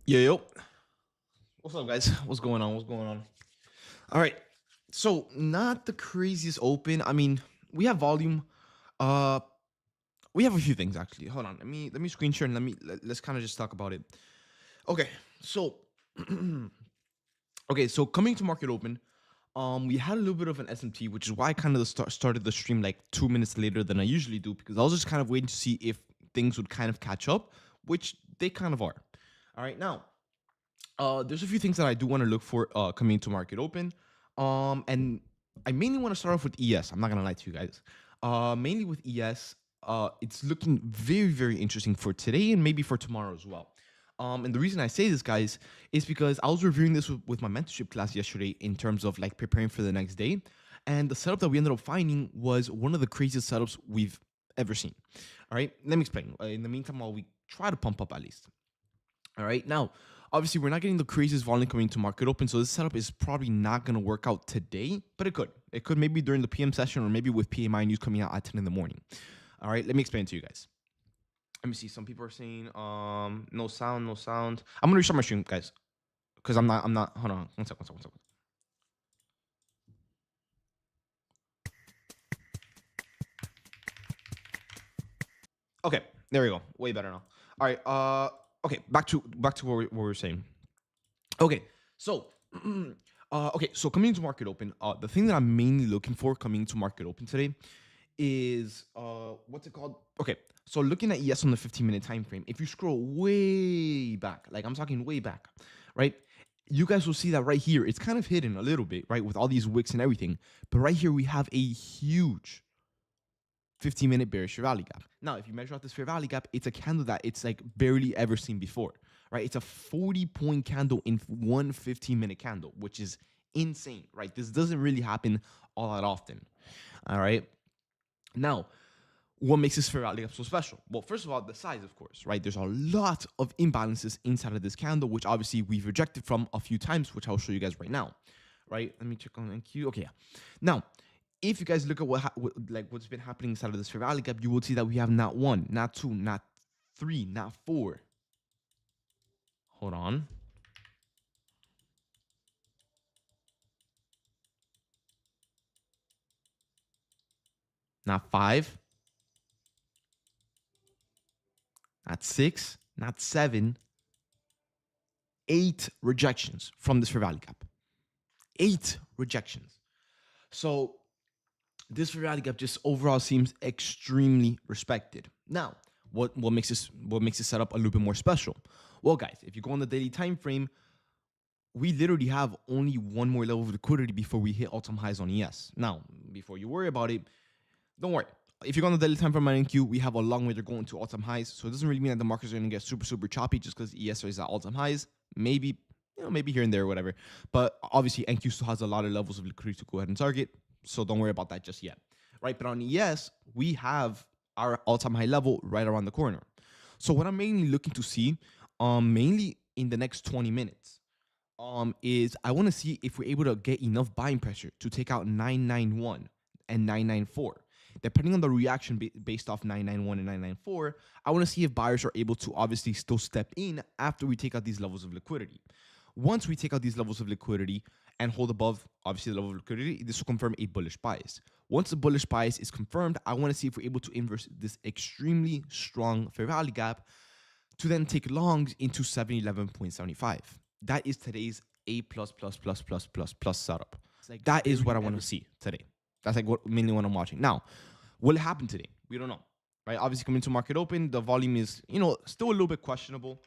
Yo, what's up, guys? What's going on? What's going on? All right, so not the craziest open. I mean, we have volume. Uh, we have a few things actually. Hold on, let me screen share and let's kind of just talk about it. Okay, so okay, so coming to market open, we had a little bit of an SMT, which is why I kind of started the stream like 2 minutes later than I usually do because I was just kind of waiting to see if things would kind of catch up, which they kind of are. All right, now there's a few things that I do want to look for coming to market open. And I mainly want to start off with ES. I'm not gonna lie to you guys. Mainly with ES, it's looking very, very interesting for today and maybe for tomorrow as well. And the reason I say this, guys, is because I was reviewing this with my mentorship class yesterday in terms of like preparing for the next day. And the setup that we ended up finding was one of the craziest setups we've ever seen. All right, let me explain. In the meantime, while we try to pump up at least. All right. Now, obviously, we're not getting the craziest volume coming to market open. So this setup is probably not going to work out today, but it could. It could maybe during the PM session or maybe with PMI news coming out at 10 in the morning. All right. Let me explain it to you guys. Let me see. Some people are saying no sound, no sound. I'm going to restart my stream, guys, because I'm not. Hold on. One second. Okay. There we go. Way better now. All right. Okay. Back to what we were saying. Okay, so okay, so coming into market open, the thing that I'm mainly looking for coming to market open today is what's it called? Okay, so looking at ES on the 15-minute time frame, if you scroll way back, like I'm talking way back, right? You guys will see that right here, it's kind of hidden a little bit, right, with all these wicks and everything. But right here, we have a huge 15-minute bearish fair value gap. Now, if you measure out this fair value gap, it's a candle that it's like barely ever seen before, right? It's a 40-point candle in one 15-minute candle, which is insane, right? This doesn't really happen all that often, all right? Now, what makes this fair value gap so special? Well, first of all, the size, of course, right? There's a lot of imbalances inside of this candle, which obviously we've rejected from a few times, which I'll show you guys right now, right? Let me check on NQ. Okay, yeah. Now, if you guys look at what's been happening inside of this fair value gap, you will see that we have not one, not two, not three, not four. Hold on. Not five, not six, not seven, 8 rejections from this fair value gap. 8 rejections. So this fair value gap just overall seems extremely respected. Now, what makes this setup a little bit more special? Well, guys, if you go on the daily time frame, we literally have only one more level of liquidity before we hit all-time highs on ES. Now, before you worry about it, don't worry. If you go on the daily time frame on NQ, we have a long way to go into all-time highs. So it doesn't really mean that the markets are going to get super, super choppy just because ES is at all-time highs. Maybe, maybe here and there or whatever. But obviously, NQ still has a lot of levels of liquidity to go ahead and target. So don't worry about that just yet, right? But on ES, we have our all-time high level right around the corner. So what I'm mainly looking to see, mainly in the next 20 minutes, is I want to see if we're able to get enough buying pressure to take out 991 and 994. Depending on the reaction based off 991 and 994, I want to see if buyers are able to obviously still step in after we take out these levels of liquidity. Once we take out these levels of liquidity and hold above, obviously, the level of liquidity, this will confirm a bullish bias. Once the bullish bias is confirmed, I want to see if we're able to inverse this extremely strong fair value gap to then take longs into 711.75. That is today's A plus setup. Like that is what I want to see today. That's like mainly what I'm watching. Now, will it happen today? We don't know, right? Obviously, coming to market open, the volume is, still a little bit questionable.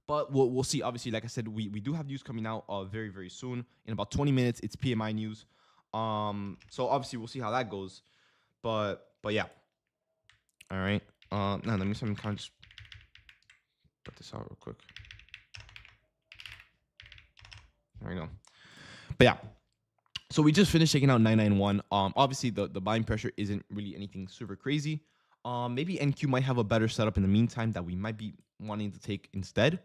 But we'll see. Obviously, like I said, we do have news coming out very, very soon. In about 20 minutes, it's PMI news. So obviously, we'll see how that goes. But yeah. All right. Now let me kind of just put this out real quick. There we go. But yeah. So we just finished taking out 991. Obviously the buying pressure isn't really anything super crazy. Maybe NQ might have a better setup in the meantime that we might be wanting to take instead.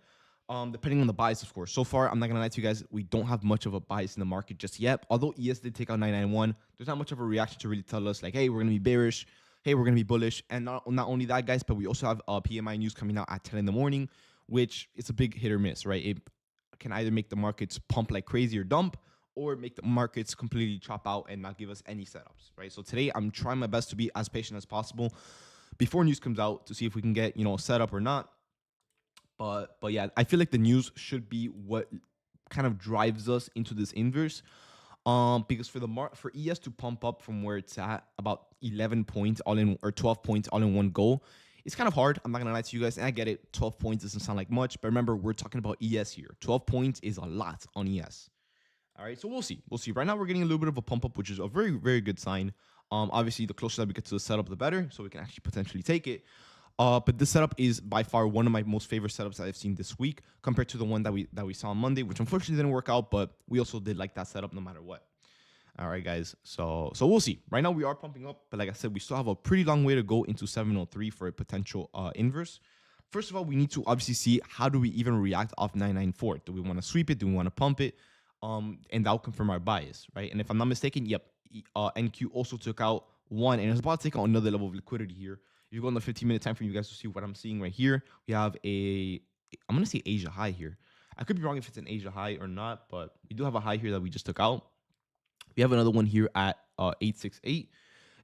Depending on the bias, of course. So far, I'm not gonna lie to you guys, we don't have much of a bias in the market just yet. Although ES did take out 991, there's not much of a reaction to really tell us like, hey, we're gonna be bearish, hey, we're gonna be bullish. And not only that, guys, but we also have PMI news coming out at 10 in the morning, which is a big hit or miss, right? It can either make the markets pump like crazy or dump, or make the markets completely chop out and not give us any setups, right? So today I'm trying my best to be as patient as possible before news comes out to see if we can get, a setup or not. But yeah, I feel like the news should be what kind of drives us into this inverse. Because for ES to pump up from where it's at, about 11 points all in, or 12 points all in one go, it's kind of hard. I'm not gonna lie to you guys, and I get it. 12 points doesn't sound like much, but remember, we're talking about ES here. 12 points is a lot on ES. All right, so we'll see. We'll see. Right now, we're getting a little bit of a pump up, which is a very, very good sign. Obviously, the closer that we get to the setup, the better, so we can actually potentially take it. But this setup is by far one of my most favorite setups that I've seen this week, compared to the one that we saw on Monday, which unfortunately didn't work out. But we also did like that setup no matter what. All right, guys. So we'll see. Right now we are pumping up, but like I said, we still have a pretty long way to go into 703 for a potential inverse. First of all, we need to obviously see how do we even react off 994. Do we want to sweep it? Do we want to pump it? And that'll confirm our bias, right? And if I'm not mistaken, yep, NQ also took out one, and it's about to take out another level of liquidity here. If you go on the 15-minute time frame, you guys will see what I'm seeing right here. We have I'm gonna say Asia high here. I could be wrong if it's an Asia high or not, but we do have a high here that we just took out. We have another one here at 868.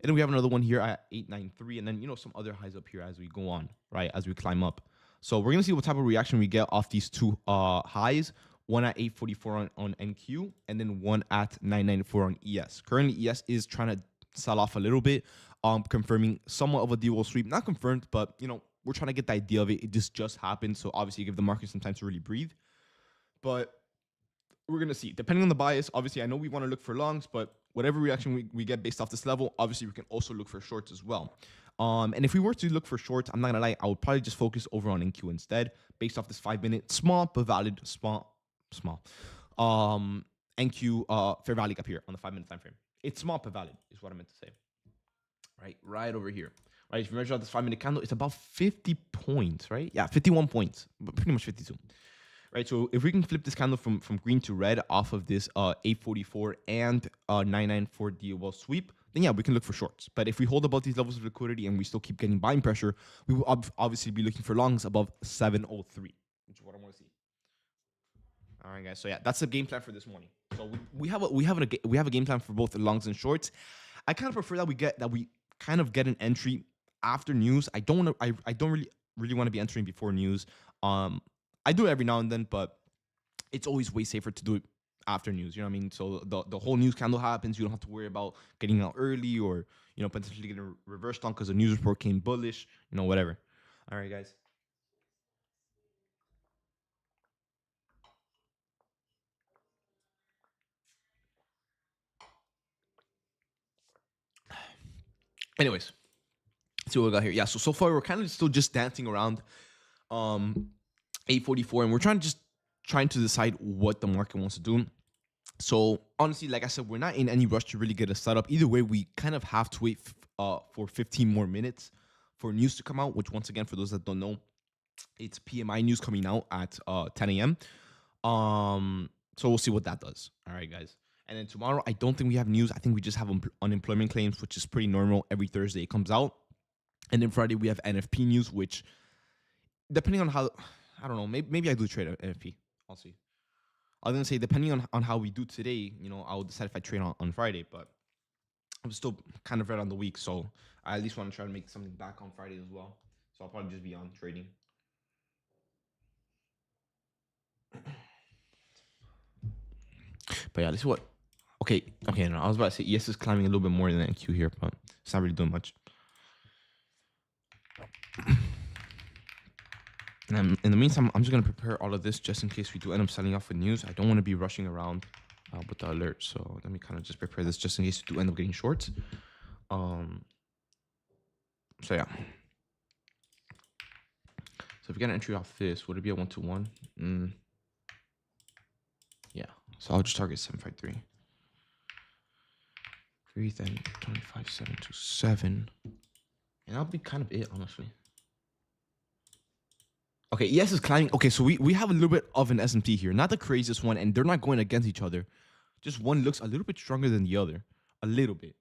And then we have another one here at 893. And then, some other highs up here as we go on, right? As we climb up. So we're going to see what type of reaction we get off these two highs. One at 844 on NQ, and then one at 994 on ES. Currently, ES is trying to sell off a little bit, confirming somewhat of a D-Wall sweep. Not confirmed, but, we're trying to get the idea of it. It just happened. So obviously, give the market some time to really breathe. But we're going to see. Depending on the bias, obviously, I know we want to look for longs, but whatever reaction we get based off this level, obviously, we can also look for shorts as well. And if we were to look for shorts, I'm not going to lie, I would probably just focus over on NQ instead, based off this 5-minute, small but valid, small. NQ fair value gap here on the 5-minute time frame. It's small but valid is what I meant to say. Right over here. Right, if you measure out this 5-minute candle, it's about 50 points, right? Yeah, 51 points, but pretty much 52. Right, so if we can flip this candle from green to red off of this 844 and 994 DOL sweep, then yeah, we can look for shorts. But if we hold above these levels of liquidity and we still keep getting buying pressure, we will obviously be looking for longs above 703, which is what I want to see. All right, guys. So yeah, that's the game plan for this morning. So we have a game plan for both the longs and shorts. I kind of prefer that we kind of get an entry after news. I don't really want to be entering before news. I do it every now and then, but it's always way safer to do it after news. You know what I mean? So the whole news candle happens. You don't have to worry about getting out early or potentially getting reversed on because the news report came bullish. Whatever. All right, guys. Anyways, let's see what we got here. Yeah, so far we're kind of still just dancing around 844, and we're trying to decide what the market wants to do. So honestly, like I said, we're not in any rush to really get a setup. Either way, we kind of have to wait for 15 more minutes for news to come out, which once again, for those that don't know, it's PMI news coming out at 10 a.m. So we'll see what that does. All right, guys. And then tomorrow, I don't think we have news. I think we just have unemployment claims, which is pretty normal. Every Thursday it comes out. And then Friday, we have NFP news, which, depending on how, I don't know, maybe I do trade NFP. I'll see. I was going to say, depending on how we do today, I'll decide if I trade on Friday. But I'm still kind of red on the week, so I at least want to try to make something back on Friday as well. So I'll probably just be on trading. But yeah, this is what. Okay, no, I was about to say ES is climbing a little bit more than NQ here, but it's not really doing much. And in the meantime, I'm just going to prepare all of this just in case we do end up selling off with news. I don't want to be rushing around with the alert, so let me kind of just prepare this just in case we do end up getting shorts. So yeah. So if we get an entry off this, would it be a 1-to-1? Yeah, so I'll just target 753. Then 25.727, and that'll be kind of it, honestly. Okay, ES is climbing. Okay, so we have a little bit of an S&P here, not the craziest one, and they're not going against each other. Just one looks a little bit stronger than the other, a little bit.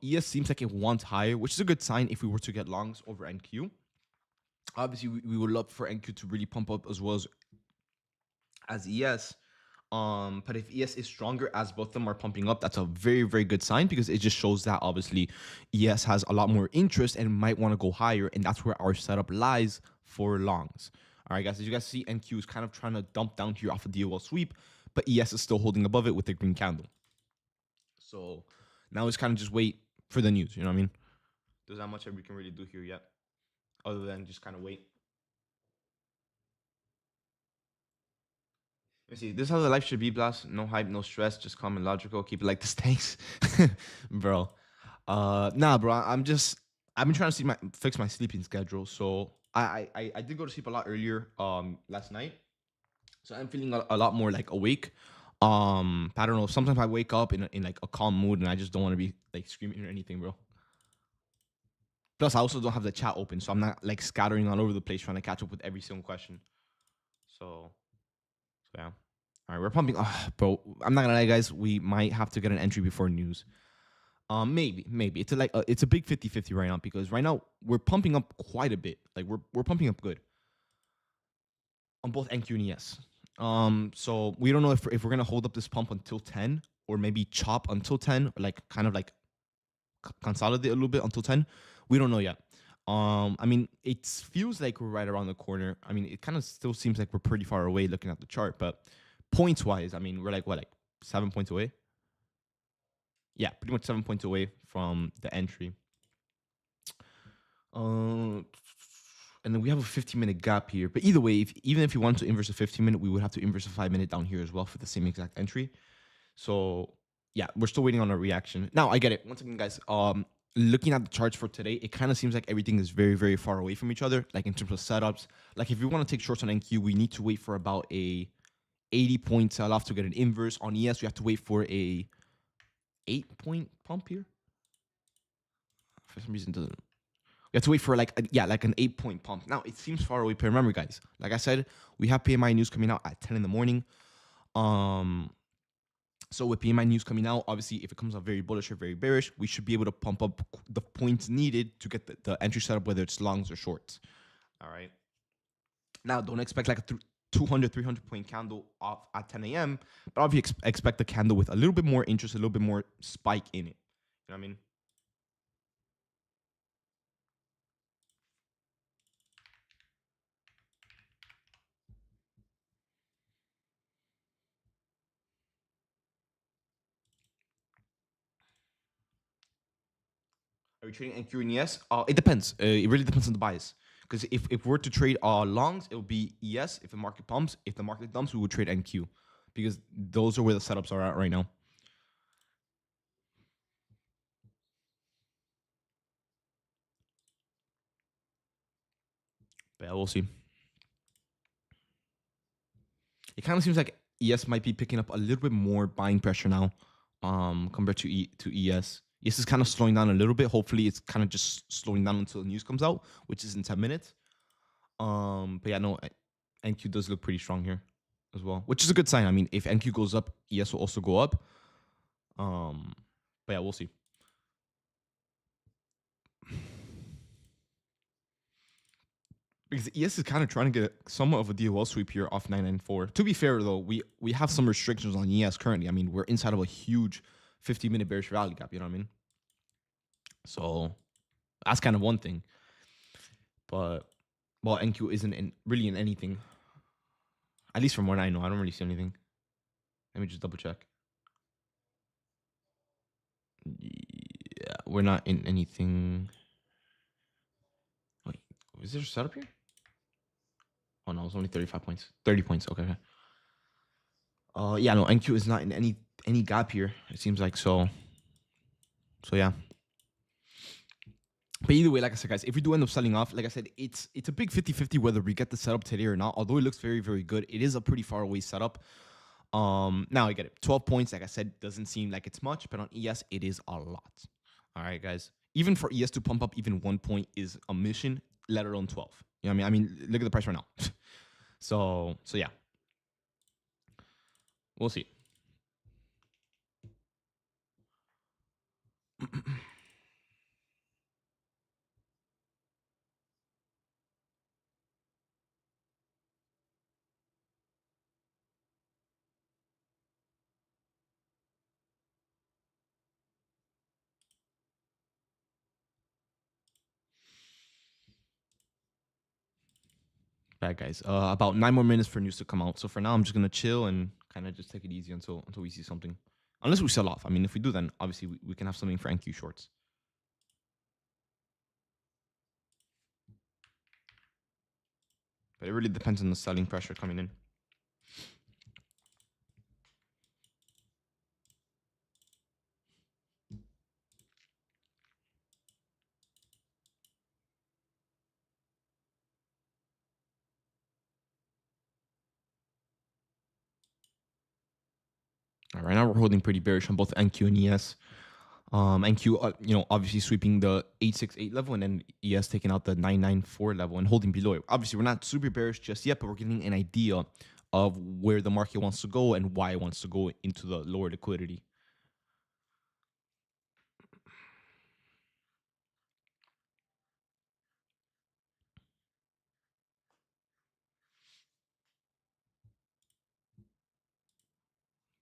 ES seems like it wants higher, which is a good sign if we were to get longs over NQ. Obviously, we would love for NQ to really pump up as well as ES. But if ES is stronger as both of them are pumping up, that's a very, very good sign because it just shows that obviously ES has a lot more interest and might want to go higher. And that's where our setup lies for longs. All right, guys, as you guys see, NQ is kind of trying to dump down here off a DOL sweep, but ES is still holding above it with the green candle. So now it's kind of just wait for the news. You know what I mean? There's not much that we can really do here yet other than just kind of wait. Let me see. This is how the life should be, Blast. No hype, no stress, just calm and logical. Keep it like this. Thanks. Bro. Nah, bro. I've been trying to fix my sleeping schedule. So I did go to sleep a lot earlier last night. So I'm feeling a lot more like awake. I don't know. Sometimes I wake up in like a calm mood and I just don't want to be like screaming or anything, bro. Plus, I also don't have the chat open, so I'm not like scattering all over the place trying to catch up with every single question. So yeah. All right, we're pumping. Bro, I'm not gonna lie, guys. We might have to get an entry before news. Maybe it's a big 50-50 right now because right now we're pumping up quite a bit. Like we're pumping up good on both NQ and ES. So we don't know if we're gonna hold up this pump until 10 or maybe chop until 10 or like kind of like consolidate a little bit until 10. We don't know yet. I mean, it feels like we're right around the corner. I mean, it kind of still seems like we're pretty far away looking at the chart, but points wise, I mean, we're like what, like 7 points away? Yeah, pretty much 7 points away from the entry. And then we have a 15-minute gap here. But either way, even if you wanted to inverse a 15-minute, we would have to inverse a 5-minute down here as well for the same exact entry. So yeah, we're still waiting on a reaction. Now I get it. Once again, guys, looking at the charts for today, it kind of seems like everything is very, very far away from each other. Like in terms of setups, like if we want to take shorts on NQ, we need to wait for about a 80-point sell-off to get an inverse. On ES, we have to wait for a 8-point pump here. For some reason, it doesn't. We have to wait for like an 8-point pump. Now it seems far away, but remember, guys, like I said, we have PMI news coming out at 10 in the morning. So with PMI news coming out, obviously, if it comes out very bullish or very bearish, we should be able to pump up the points needed to get the entry set up, whether it's longs or shorts. All right. Now, don't expect like a 200, 300-point candle off at 10 a.m., but obviously expect a candle with a little bit more interest, a little bit more spike in it. You know what I mean? Are we trading NQ and ES? It depends. It really depends on the bias. Because if we're to trade longs, it will be ES if the market pumps. If the market dumps, we would trade NQ. Because those are where the setups are at right now. But yeah, we'll see. It kind of seems like ES might be picking up a little bit more buying pressure now compared to ES. ES is kind of slowing down a little bit. Hopefully, it's kind of just slowing down until the news comes out, which is in 10 minutes. But yeah, no, NQ does look pretty strong here as well, which is a good sign. I mean, if NQ goes up, ES will also go up. But yeah, we'll see. Because ES is kind of trying to get somewhat of a DOL sweep here off 994. To be fair, though, we have some restrictions on ES currently. I mean, we're inside of a huge 50-minute bearish rally gap. You know what I mean? So that's kind of one thing. But well, NQ isn't really in anything. At least from what I know, I don't really see anything. Let me just double check. Yeah, we're not in anything. Wait, is there a setup here? Oh no, it's only 35 points. 30 points. Okay. Yeah, no, NQ is not in any gap here. It seems like so. So yeah. But either way, like I said, guys, if we do end up selling off, like I said, it's a big 50-50 whether we get the setup today or not. Although it looks very, very good, it is a pretty far away setup. Now I get it. 12 points, like I said, doesn't seem like it's much, but on ES, it is a lot. All right, guys. Even for ES to pump up even 1 point is a mission, let alone 12. You know what I mean? I mean, look at the price right now. So yeah. We'll see. Bad guys. About 9 more minutes for news to come out. So for now, I'm just gonna chill and kind of just take it easy until we see something. Unless we sell off. I mean, if we do, then obviously we can have something for NQ shorts. But it really depends on the selling pressure coming in. All right, now we're holding pretty bearish on both NQ and ES. NQ, obviously sweeping the 868 level, and then ES taking out the 994 level and holding below it. Obviously, we're not super bearish just yet, but we're getting an idea of where the market wants to go and why it wants to go into the lower liquidity.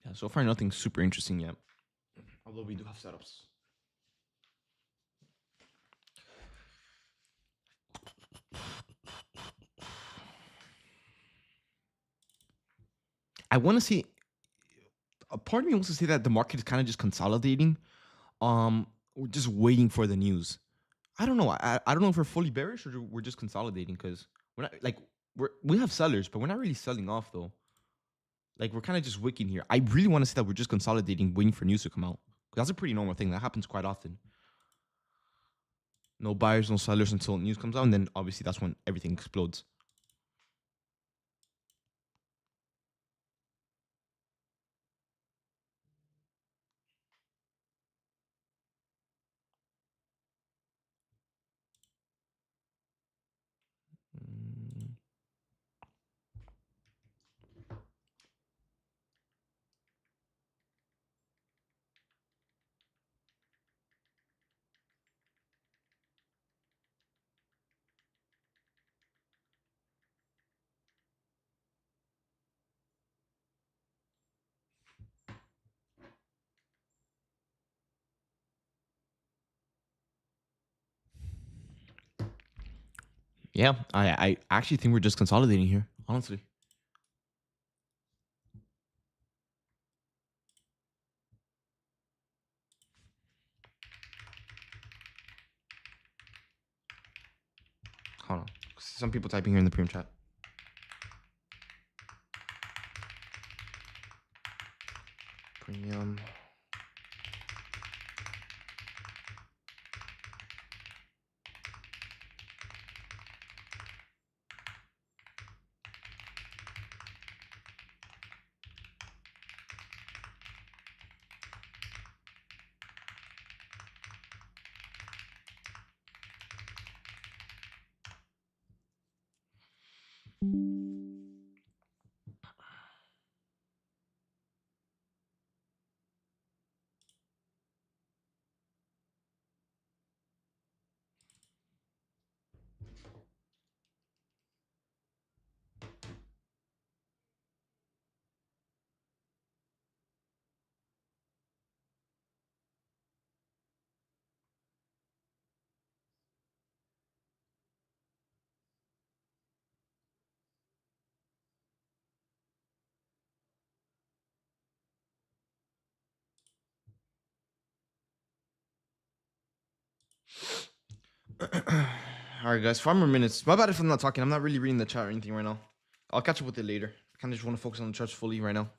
Yeah, so far nothing super interesting yet, although we do have setups. I want to see. A part of me wants to say that the market is kind of just consolidating. We're just waiting for the news. I don't know. I don't know if we're fully bearish or we're just consolidating because we're not like we have sellers, but we're not really selling off though. Like we're kind of just wicking here. I really want to say that we're just consolidating, waiting for news to come out. That's a pretty normal thing. That happens quite often. No buyers, no sellers until news comes out, and then obviously that's when everything explodes. Mm. Yeah, I actually think we're just consolidating here, honestly. Hold on. Some people typing here in the premium chat. Premium. All right, guys, 5 more minutes. My bad if I'm not talking. I'm not really reading the chat or anything right now. I'll catch up with it later. I kind of just want to focus on the charts fully right now.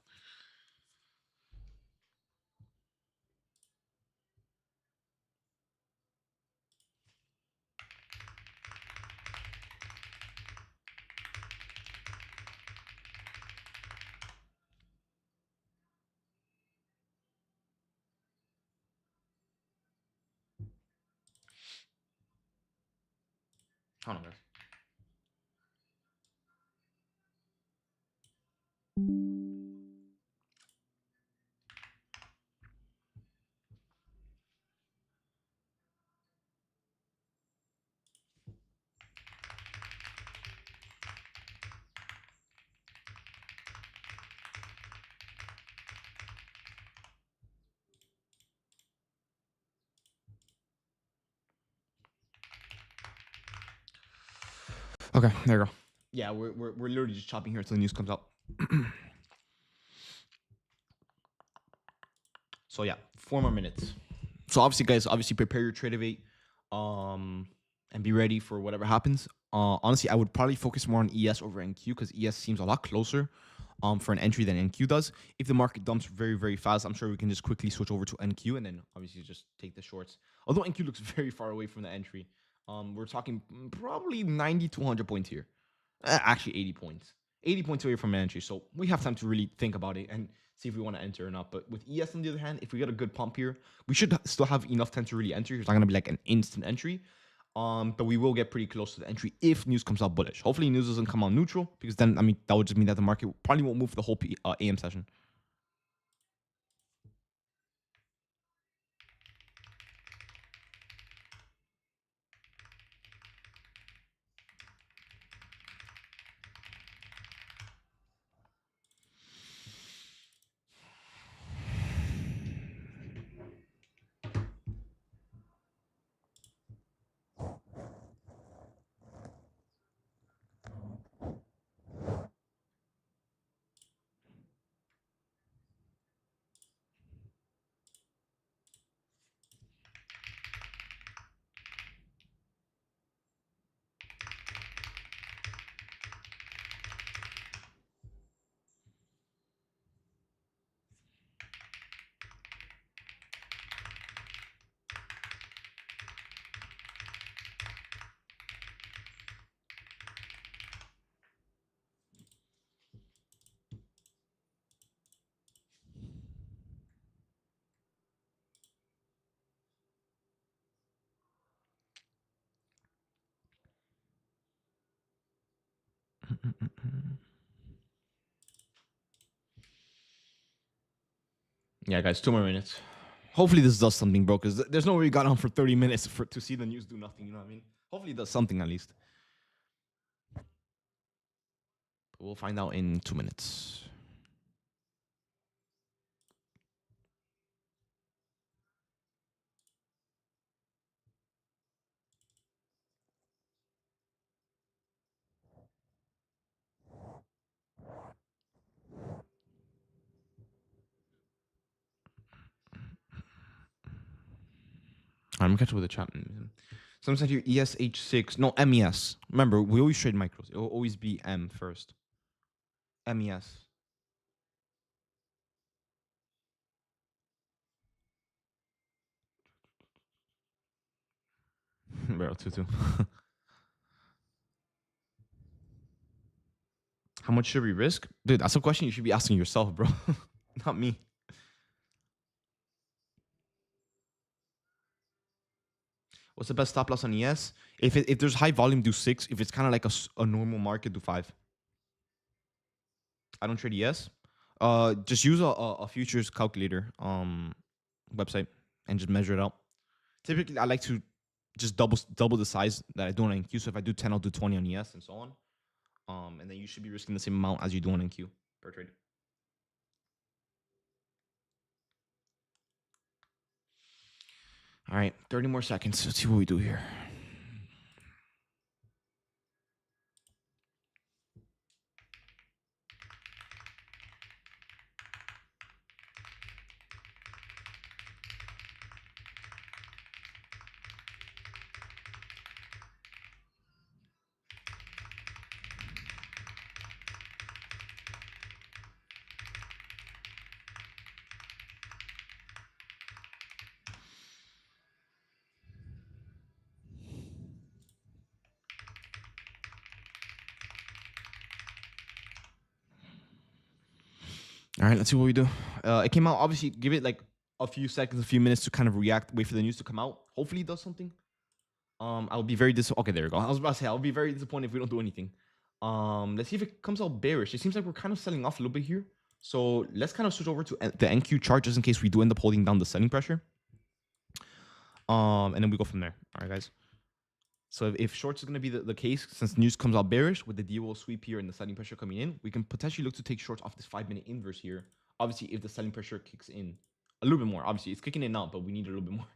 Hold on, guys. Okay, there you go. Yeah, we're literally just chopping here until the news comes out. So yeah, 4 more minutes. So obviously, guys, obviously prepare your trade of eight, um, and be ready for whatever happens. Honestly, I would probably focus more on ES over NQ because ES seems a lot closer, for an entry than NQ does. If the market dumps very very fast, I'm sure we can just quickly switch over to NQ and then obviously just take the shorts. Although NQ looks very far away from the entry, we're talking probably 90 to 100 points here. Actually, 80 points. 80 points away from an entry. So we have time to really think about it and see if we want to enter or not. But with ES on the other hand, if we get a good pump here, we should still have enough time to really enter. It's not going to be like an instant entry. But we will get pretty close to the entry if news comes out bullish. Hopefully news doesn't come out neutral because then, I mean, that would just mean that the market probably won't move the whole AM session. Yeah, guys, 2 more minutes. Hopefully this does something, bro, because there's no way we got on for 30 minutes to see the news do nothing. You know what I mean? Hopefully it does something at least. But we'll find out in 2 minutes. I'm catching with the chat. Someone said here ESH6. No, MES. Remember, we always trade micros. It will always be M first. MES. Barrel 2-2. How much should we risk? Dude, that's a question you should be asking yourself, bro. Not me. What's the best stop loss on ES? If there's high volume, do 6. If it's kind of like a normal market, do 5. I don't trade ES. Just use a futures calculator website and just measure it out. Typically, I like to just double the size that I do on NQ. So if I do 10, I'll do 20 on ES and so on. And then you should be risking the same amount as you do on NQ per trade. All right, 30 more seconds. Let's see what we do here. All right, let's see what we do. It came out. Obviously, give it like a few seconds, a few minutes to kind of react. Wait for the news to come out. Hopefully, it does something. I'll be very Okay, there we go. I was about to say I'll be very disappointed if we don't do anything. Let's see if it comes out bearish. It seems like we're kind of selling off a little bit here. So let's kind of switch over to the NQ chart just in case we do end up holding down the selling pressure. And then we go from there. All right, guys. So if shorts is going to be the case, since news comes out bearish with the DOL sweep here and the selling pressure coming in, we can potentially look to take shorts off this 5-minute inverse here. Obviously, if the selling pressure kicks in a little bit more, obviously it's kicking in now, but we need a little bit more.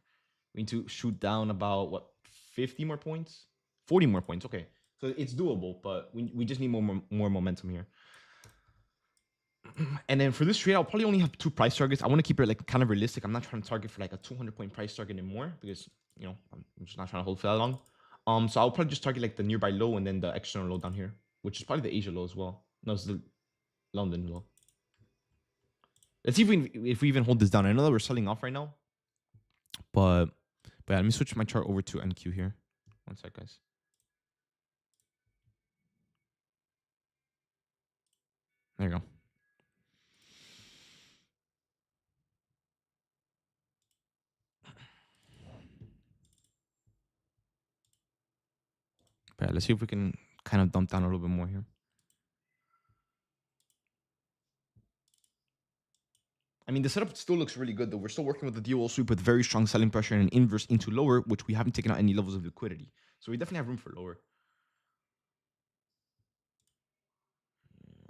We need to shoot down about what, 50 more points, 40 more points. Okay, So it's doable, but we just need more momentum here. And then for this trade, I'll probably only have two price targets. I want to keep it like kind of realistic. I'm not trying to target for like a 200-point price target anymore because I'm just not trying to hold for that long. So I'll probably just target like the nearby low and then the external low down here, which is probably the Asia low as well. No, it's the London low. Let's see if we even hold this down. I know that we're selling off right now, but yeah, let me switch my chart over to NQ here. One sec, guys. There you go. But yeah, let's see if we can kind of dump down a little bit more here. I mean, the setup still looks really good, though. We're still working with the DOL sweep with very strong selling pressure and an inverse into lower, which we haven't taken out any levels of liquidity. So we definitely have room for lower.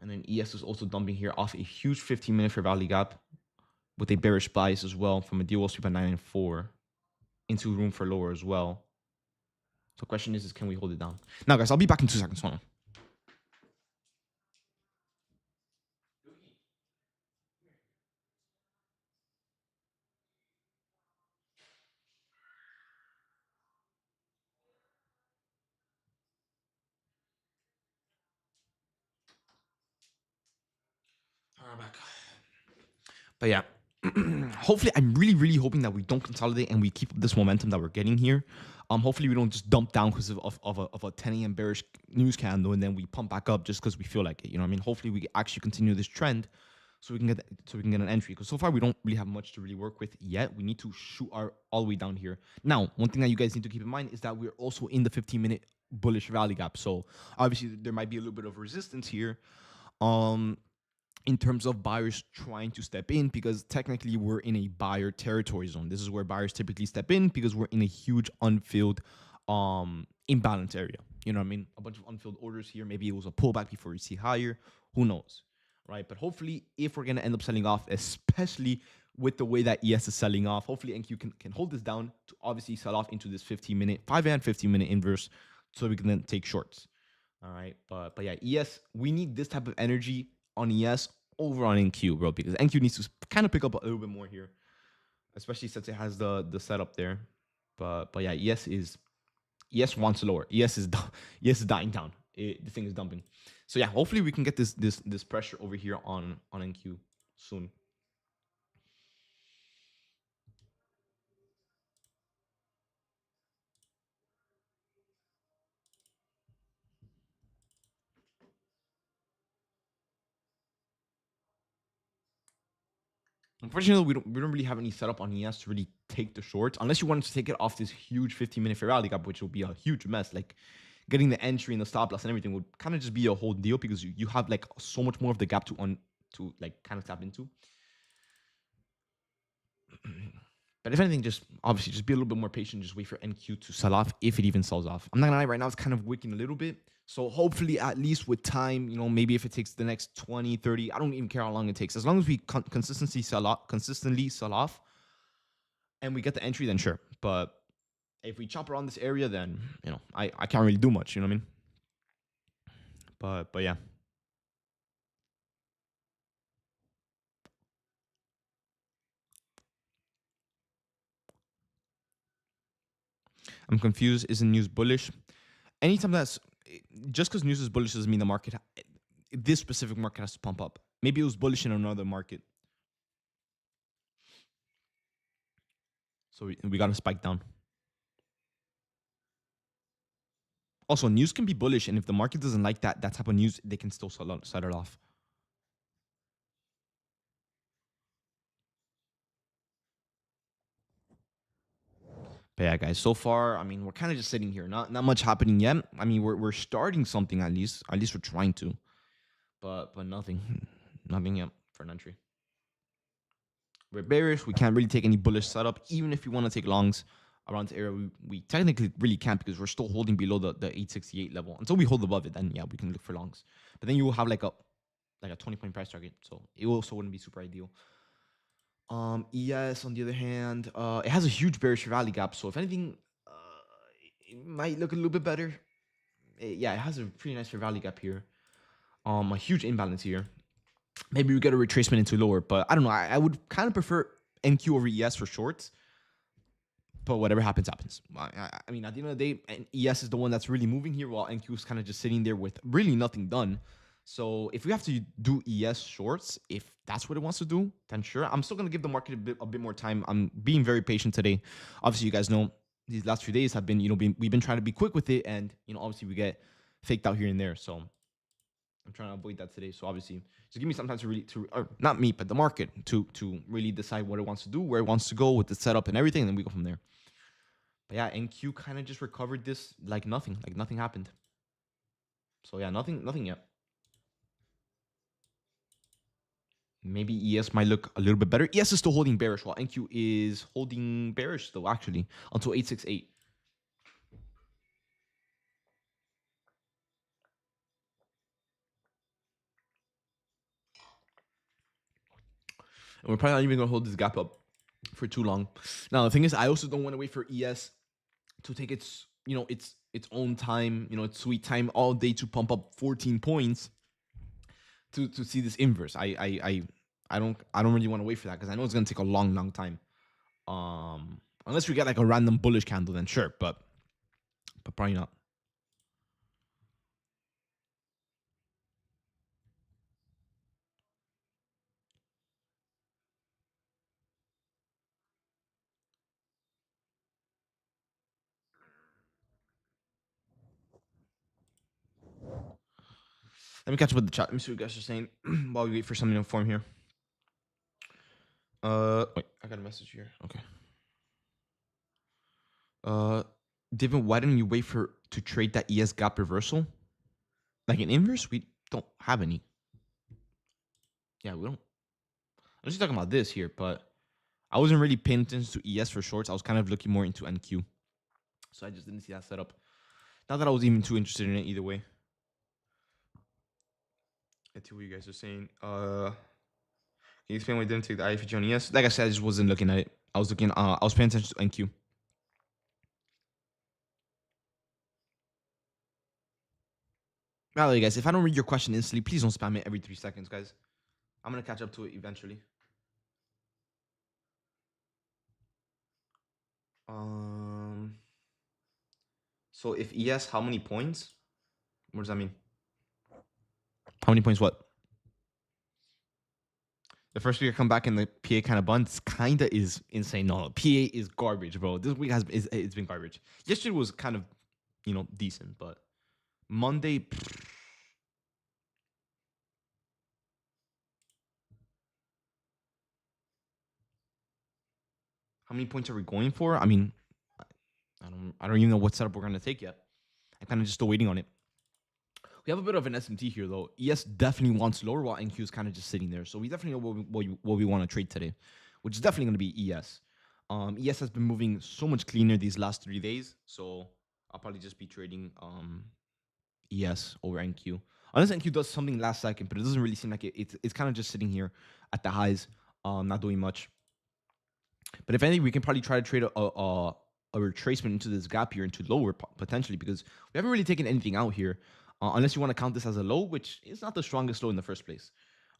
And then ES is also dumping here off a huge 15-minute fair value gap with a bearish bias as well from a DOL sweep at 9 and 4 into room for lower as well. So the question is can we hold it down? Now, guys, I'll be back in 2 seconds. Hold on. All right, back. But yeah, hopefully, I'm really hoping that we don't consolidate and we keep up this momentum that we're getting here. Hopefully we don't just dump down because of a 10 a.m. bearish news candle and then we pump back up just because we feel like it. You know what I mean? Hopefully we actually continue this trend so we can get an entry. Because so far we don't really have much to really work with yet. We need to shoot all the way down here. Now, one thing that you guys need to keep in mind is that we're also in the 15-minute bullish rally gap. So obviously there might be a little bit of resistance here. In terms of buyers trying to step in, because technically we're in a buyer territory zone. This is where buyers typically step in because we're in a huge unfilled imbalance area. You know what I mean? A bunch of unfilled orders here. Maybe it was a pullback before we see higher. Who knows? Right? But hopefully, if we're gonna end up selling off, especially with the way that ES is selling off, hopefully NQ can hold this down to obviously sell off into this 15-minute, 5 and 15-minute inverse so we can then take shorts. All right. But yeah, ES, we need this type of energy on ES over on NQ, bro, because NQ needs to kind of pick up a little bit more here, especially since it has the setup there. But yeah, ES wants lower. ES is dying down. The thing is dumping. So yeah, hopefully we can get this pressure over here on NQ soon. Unfortunately, we don't really have any setup on ES to really take the shorts unless you wanted to take it off this huge 15-minute fair value gap, which will be a huge mess. Like getting the entry and the stop loss and everything would kind of just be a whole deal because you have like so much more of the gap to like kind of tap into. But if anything, just obviously just be a little bit more patient. Just wait for NQ to sell off if it even sells off. I'm not gonna lie, right now it's kind of wicking a little bit. So hopefully, at least with time, maybe if it takes the next 20, 30, I don't even care how long it takes. As long as we consistently sell off, and we get the entry, then sure. But if we chop around this area, then I can't really do much. You know what I mean? But yeah. I'm confused. Isn't news bullish? Anytime that's just because news is bullish doesn't mean the market, this specific market has to pump up. Maybe it was bullish in another market. So we got to spike down. Also, news can be bullish, and if the market doesn't like that type of news, they can still set it off. But yeah, guys, so far, I mean, we're kind of just sitting here. Not much happening yet. I mean, we're starting something at least. At least we're trying to. But nothing. Nothing yet for an entry. We're bearish. We can't really take any bullish setup. Even if you want to take longs around this area, we technically really can't because we're still holding below the 868 level. Until we hold above it, then yeah, we can look for longs. But then you will have like a 20-point price target. So it also wouldn't be super ideal. ES on the other hand, it has a huge bearish rally gap. So if anything, it might look a little bit better. yeah, it has a pretty nice fair value gap here. A huge imbalance here. Maybe we get a retracement into lower, but I don't know. I would kind of prefer NQ over ES for shorts. But whatever happens, happens. I mean, at the end of the day, ES is the one that's really moving here, while NQ is kind of just sitting there with really nothing done. So if we have to do ES shorts, if that's what it wants to do, then sure. I'm still gonna give the market a bit more time. I'm being very patient today. Obviously, you guys know these last few days have been, we've been trying to be quick with it, and obviously we get faked out here and there. So I'm trying to avoid that today. So obviously, just give me some time to really, or not me, but the market to really decide what it wants to do, where it wants to go with the setup and everything, and then we go from there. But yeah, NQ kind of just recovered this like nothing happened. So yeah, nothing yet. Maybe ES might look a little bit better. ES is still holding bearish, while NQ is holding bearish still, actually, until 868. And we're probably not even going to hold this gap up for too long. Now, the thing is, I also don't want to wait for ES to take its, its own time, its sweet time all day to pump up 14 points to see this inverse. I don't really want to wait for that, because I know it's going to take a long time. Unless we get like a random bullish candle, then sure, but probably not. Let me catch up with the chat. Let me see what you guys are saying while we wait for something to form here. Wait, I got a message here. Okay. Divin, why didn't you wait to trade that ES gap reversal? Like an inverse? We don't have any. Yeah, we don't. I'm just talking about this here, but I wasn't really paying attention to ES for shorts. I was kind of looking more into NQ. So I just didn't see that setup. Not that I was even too interested in it either way. Let's see what you guys are saying. Can you explain why I didn't take the IFG on ES? Like I said, I just wasn't looking at it. I was paying attention to NQ. By the way, guys, if I don't read your question instantly, please don't spam it every 3 seconds, guys. I'm gonna catch up to it eventually. Um. So if ES, how many points? What does that mean? How many points? What? The first week I come back and the PA kind of bunts kind of is insane. No, PA is garbage, bro. This week it's been garbage. Yesterday was kind of, decent, but Monday. How many points are we going for? I mean, I don't even know what setup we're gonna take yet. I'm kind of just still waiting on it. We have a bit of an SMT here, though. ES definitely wants lower, while NQ is kind of just sitting there. So we definitely know what we want to trade today, which is definitely going to be ES. ES has been moving so much cleaner these last 3 days, so I'll probably just be trading ES over NQ. Unless NQ does something last second, but it doesn't really seem like it. It's kind of just sitting here at the highs, not doing much. But if anything, we can probably try to trade a retracement into this gap here into lower potentially, because we haven't really taken anything out here, unless you want to count this as a low, which is not the strongest low in the first place.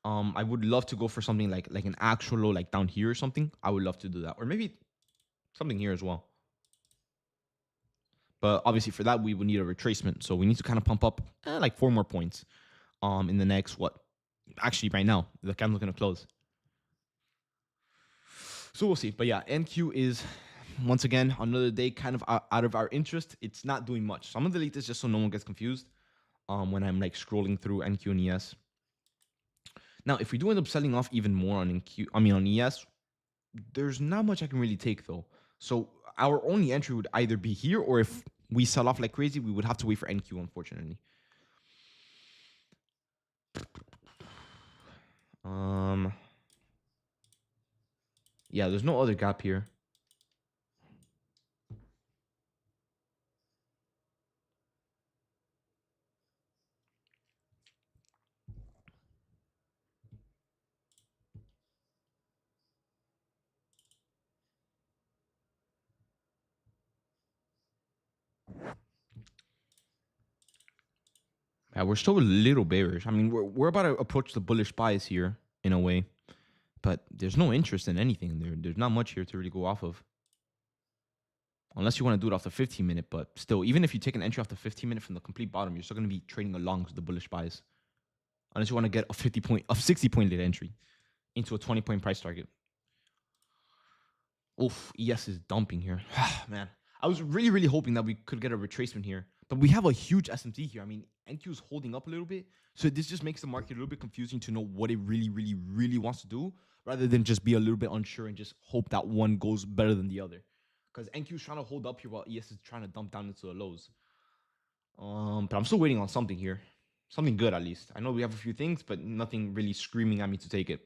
I would love to go for something like an actual low, like down here or something. I would love to do that, or maybe something here as well. But obviously, for that we would need a retracement, so we need to kind of pump up like 4 more points. In the next what? Actually, right now the candle's gonna close. So we'll see. But yeah, NQ is once again another day kind of out of our interest. It's not doing much. So I'm gonna delete this just so no one gets confused when I'm like scrolling through NQ and ES. Now, if we do end up selling off even more on on ES, there's not much I can really take though. So our only entry would either be here, or if we sell off like crazy, we would have to wait for NQ, unfortunately. Yeah, there's no other gap here. Yeah, we're still a little bearish. I mean, we're about to approach the bullish bias here in a way, but there's no interest in anything. There's not much here to really go off of. Unless you want to do it off the 15-minute, but still, even if you take an entry off the 15-minute from the complete bottom, you're still going to be trading along the bullish bias. Unless you want to get a 60-point late entry into a 20-point price target. Oof, ES is dumping here. Man, I was really, really hoping that we could get a retracement here. But we have a huge SMT here. I mean, NQ is holding up a little bit. So this just makes the market a little bit confusing to know what it really, really, really wants to do, rather than just be a little bit unsure and just hope that one goes better than the other. Because NQ is trying to hold up here while ES is trying to dump down into the lows. But I'm still waiting on something here. Something good, at least. I know we have a few things, but nothing really screaming at me to take it.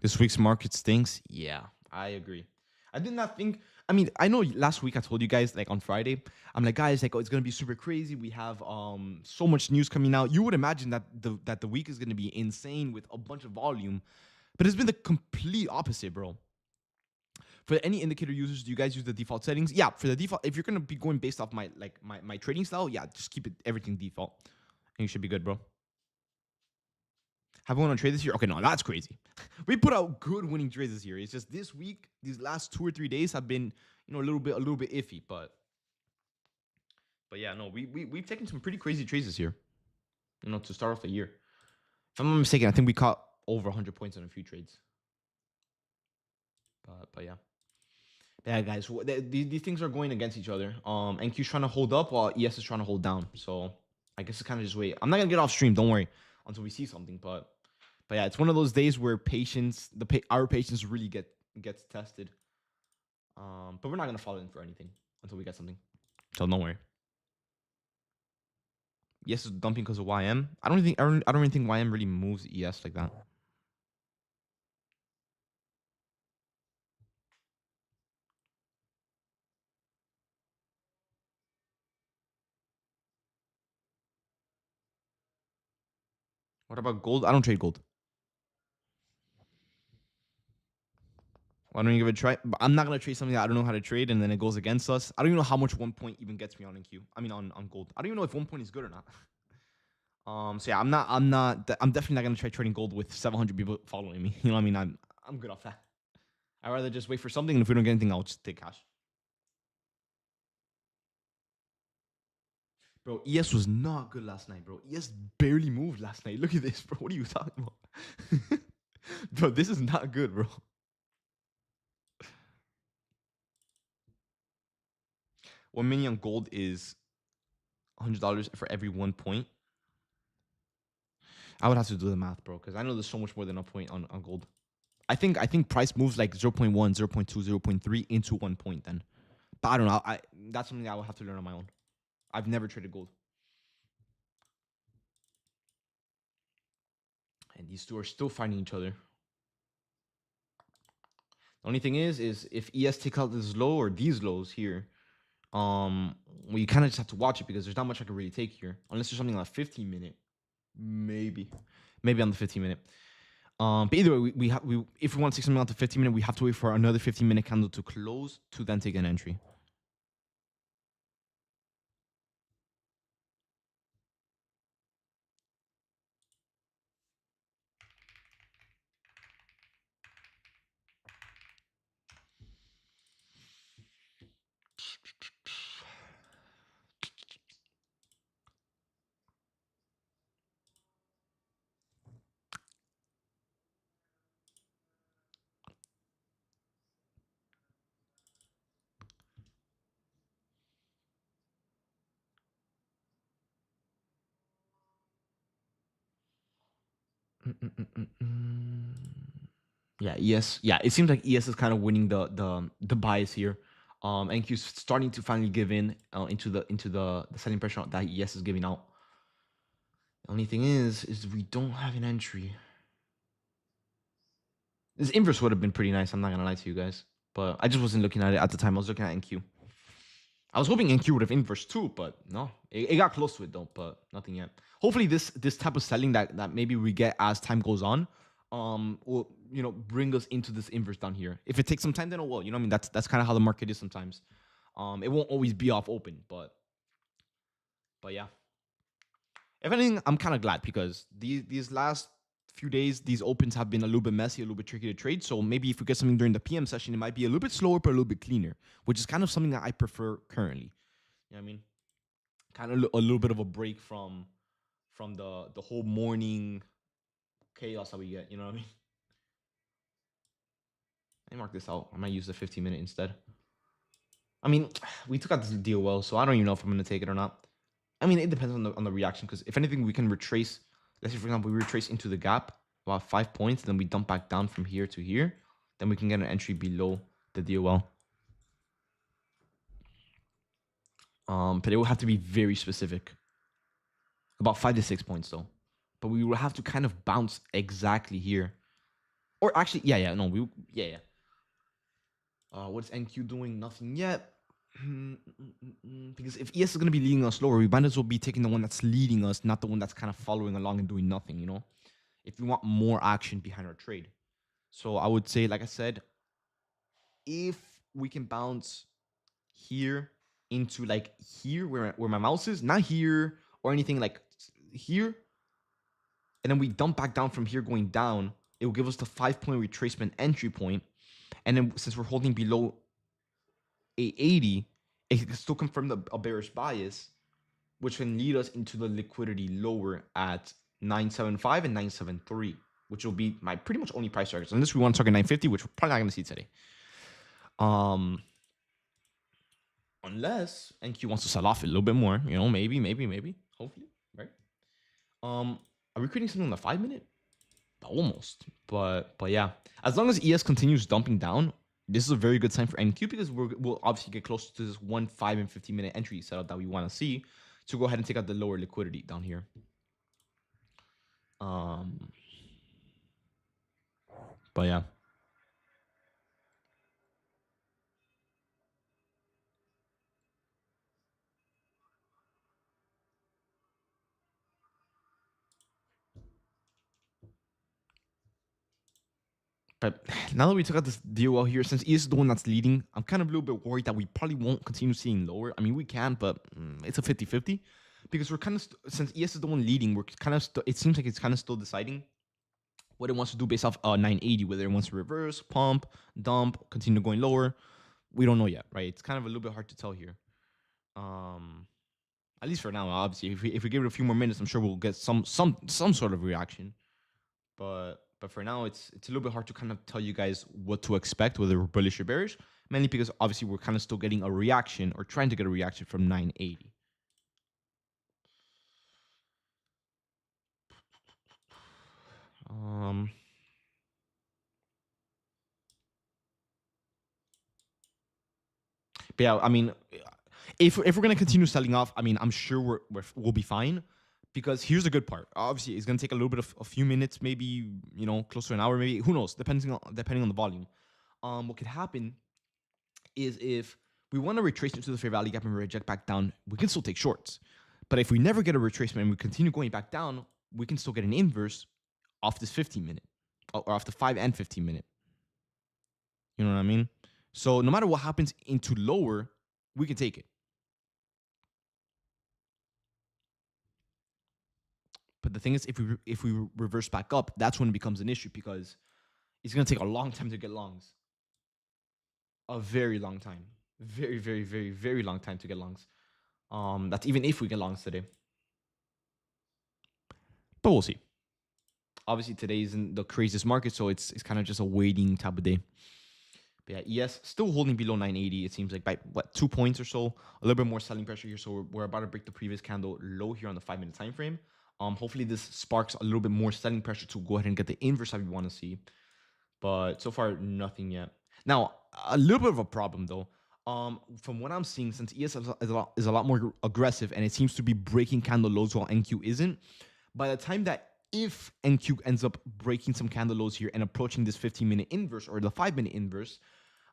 This week's market stinks. Yeah, I agree. I did not think. I mean, I know last week I told you guys, like on Friday, I'm like, guys, like, oh, it's gonna be super crazy. We have so much news coming out. You would imagine that the week is gonna be insane with a bunch of volume, but it's been the complete opposite, bro. For any indicator users, do you guys use the default settings? Yeah, for the default, if you're gonna be going based off my trading style, yeah, just keep it everything default, and you should be good, bro. Have we won a trade this year? Okay, no, that's crazy. We put out good winning trades this year. It's just this week, these last 2 or 3 days have been, a little bit iffy. But yeah, no, we've taken some pretty crazy trades this year. To start off the year. If I'm not mistaken, I think we caught over 100 points on a few trades. But yeah. Yeah, guys, these things are going against each other. NQ's trying to hold up while ES is trying to hold down. So I guess it's kind of just wait. I'm not gonna get off stream. Don't worry until we see something. But yeah, it's one of those days where our patience really gets tested. But we're not gonna fall in for anything until we get something. So don't worry. ES is dumping because of YM. I don't really think YM really moves ES like that. What about gold? I don't trade gold. Why don't you give it a try? But I'm not gonna trade something that I don't know how to trade, and then it goes against us. I don't even know how much 1 point even gets me on NQ. I mean on gold. I don't even know if 1 point is good or not. So yeah, I'm definitely not gonna try trading gold with 700 people following me. You know what I mean? I'm good off that. I'd rather just wait for something, and if we don't get anything, I'll just take cash. Bro, ES was not good last night, bro. ES barely moved last night. Look at this, bro. What are you talking about? Bro, this is not good, bro. 1 million gold is $100 for every 1 point. I would have to do the math, bro, because I know there's so much more than a point on gold. I think price moves like 0.1, 0.2, 0.3 into 1 point then. But I don't know. That's something I will have to learn on my own. I've never traded gold. And these two are still fighting each other. The only thing is if ES takes out this low or these lows here, we kind of just have to watch it because there's not much I can really take here. Unless there's something on a 15-minute. Maybe on the 15-minute. But either way, if we want to take something on the 15-minute, we have to wait for another 15-minute candle to close to then take an entry. Yeah, ES. Yeah, it seems like ES is kind of winning the bias here. NQ's starting to finally give in into the selling pressure that ES is giving out. The only thing is we don't have an entry. This inverse would have been pretty nice. I'm not gonna lie to you guys, but I just wasn't looking at it at the time. I was looking at NQ. I was hoping NQ would have inverse too, but no, it got close to it though, but nothing yet. Hopefully this type of selling that maybe we get as time goes on, will, bring us into this inverse down here. If it takes some time, then it will. I mean, that's kind of how the market is sometimes. It won't always be off open, but yeah. If anything, I'm kind of glad because these last few days, these opens have been a little bit messy, a little bit tricky to trade. So maybe if we get something during the PM session, it might be a little bit slower, but a little bit cleaner, which is kind of something that I prefer currently. You know what I mean? Kind of a little bit of a break from the whole morning chaos that we get. You know what I mean? Let me mark this out. I might use the 15-minute instead. I mean, we took out this deal well, so I don't even know if I'm going to take it or not. I mean, it depends on the reaction, because if anything, we can retrace. Let's say, for example, we retrace into the gap about 5 points, then we dump back down from here to here. Then we can get an entry below the DOL. But it will have to be very specific. About 5 to 6 points, though. But we will have to kind of bounce exactly here. Or actually, yeah. What's NQ doing? Nothing yet. Because if ES is going to be leading us lower, we might as well be taking the one that's leading us, not the one that's kind of following along and doing nothing, if we want more action behind our trade. So I would say, like I said, if we can bounce here into like here where my mouse is, not here or anything, like here, and then we dump back down from here going down, it will give us the 5-point retracement entry point. And then since we're holding below 880, it can still confirm a bearish bias, which can lead us into the liquidity lower at 975 and 973, which will be my pretty much only price targets, unless we want to target 950, which we're probably not going to see today. Unless NQ wants to sell off a little bit more, maybe, hopefully, right? Are we creating something on the 5-minute? Almost, but yeah, as long as ES continues dumping down, this is a very good sign for NQ, because we'll obviously get closer to this 1, 5, and 15-minute entry setup that we want to see to go ahead and take out the lower liquidity down here. But yeah. But now that we took out this DOL here, since ES is the one that's leading, I'm kind of a little bit worried that we probably won't continue seeing lower. I mean, we can, but it's a 50-50. Because we're kind of, since ES is the one leading, we're kind of, it seems like it's kind of still deciding what it wants to do based off 980, whether it wants to reverse, pump, dump, continue going lower. We don't know yet, right? It's kind of a little bit hard to tell here. At least for now, obviously. If we give it a few more minutes, I'm sure we'll get some sort of reaction. But for now, it's a little bit hard to kind of tell you guys what to expect, whether we're bullish or bearish, mainly because obviously we're kind of still getting a reaction, or trying to get a reaction from 980. But yeah, I mean, if we're gonna continue selling off, I mean, I'm sure we'll be fine, because here's the good part. Obviously, it's gonna take a little bit of a few minutes, maybe close to an hour, maybe, who knows, depending on the volume. What could happen is, if we want to retrace into the fair value gap and reject back down, we can still take shorts. But if we never get a retracement and we continue going back down, we can still get an inverse off this 15-minute, or off the 5 and 15-minute. You know what I mean? So no matter what happens into lower, we can take it. But the thing is, if we reverse back up, that's when it becomes an issue, because it's going to take a long time to get longs. A very long time. Very, very, very, very long time to get longs. That's even if we get longs today. But we'll see. Obviously, today isn't the craziest market, so it's kind of just a waiting type of day. But yeah, ES still holding below 980. It seems like by 2 points or so. A little bit more selling pressure here, so we're about to break the previous candle low here on the 5-minute time frame. Hopefully this sparks a little bit more selling pressure to go ahead and get the inverse that we want to see. But so far, nothing yet. Now, a little bit of a problem though. From what I'm seeing, since ES is a lot more aggressive, and it seems to be breaking candle lows while NQ isn't, by the time that, if NQ ends up breaking some candle lows here and approaching this 15-minute inverse or the 5-minute inverse,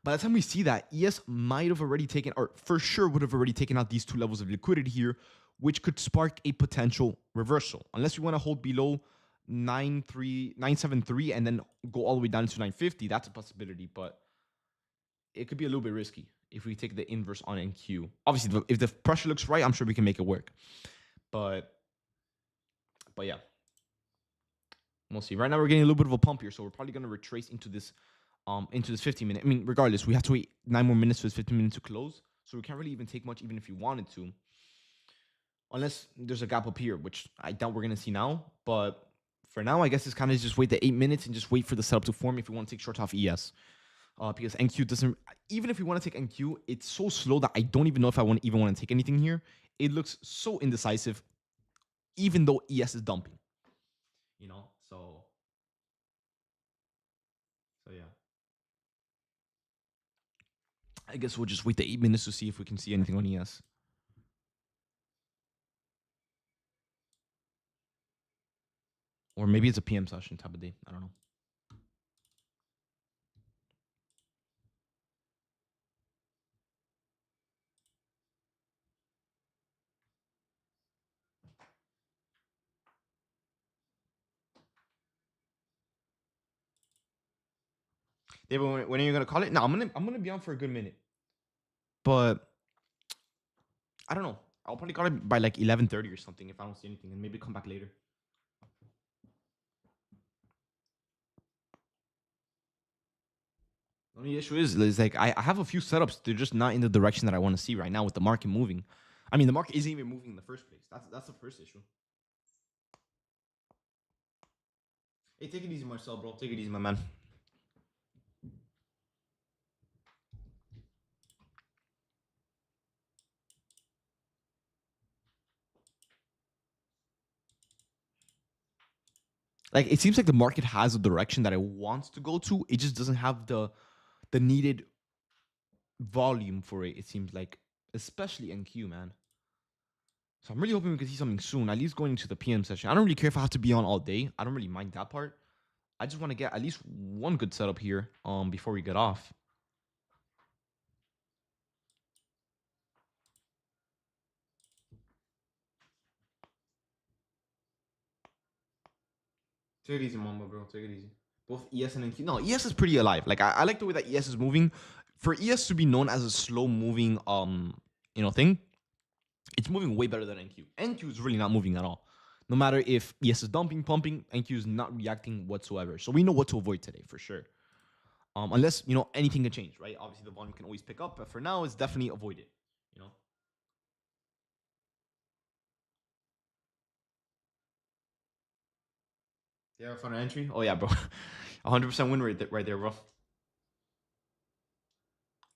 by the time we see that, ES might have already taken, or for sure would have already taken out these 2 levels of liquidity here, which could spark a potential reversal. Unless we want to hold below 973 and then go all the way down to 950. That's a possibility, but it could be a little bit risky if we take the inverse on NQ. Obviously, if the pressure looks right, I'm sure we can make it work. But yeah, we'll see. Right now, we're getting a little bit of a pump here, so we're probably going to retrace into this 15 minute. I mean, regardless, we have to wait 9 more minutes for this 15 minutes to close, so we can't really even take much, even if you wanted to, unless there's a gap up here, which I doubt we're going to see now. But for now, I guess it's kind of just wait the 8 minutes and just wait for the setup to form if you want to take short off ES. Because NQ doesn't, even if we want to take NQ, it's so slow that I don't even know if I even want to take anything here. It looks so indecisive, even though ES is dumping, so yeah. I guess we'll just wait the 8 minutes to see if we can see anything on ES. Or maybe it's a PM session type of day. I don't know. David, when are you gonna call it? No, I'm gonna be on for a good minute. But I don't know. I'll probably call it by like 11:30 or something if I don't see anything, and maybe come back later. The only issue is like I have a few setups. They're just not in the direction that I want to see right now with the market moving. I mean, the market isn't even moving in the first place. That's the first issue. Hey, take it easy, Marcel, bro. Take it easy, my man. Like it seems like the market has a direction that it wants to go to. It just doesn't have the needed volume for it. It seems like, especially NQ, man. So I'm really hoping we can see something soon. At least going into the PM session. I don't really care if I have to be on all day. I don't really mind that part. I just want to get at least one good setup here before we get off. Take it easy, mama, bro. Take it easy. Both ES and NQ. No, ES is pretty alive. Like I like the way that ES is moving. For ES to be known as a slow moving thing, it's moving way better than NQ. NQ is really not moving at all. No matter if ES is dumping, pumping, NQ is not reacting whatsoever. So we know what to avoid today for sure. Unless anything can change, right? Obviously the volume can always pick up, but for now it's definitely avoided. You know. Yeah, for an entry. Oh yeah, bro. 100% win rate right there, bro.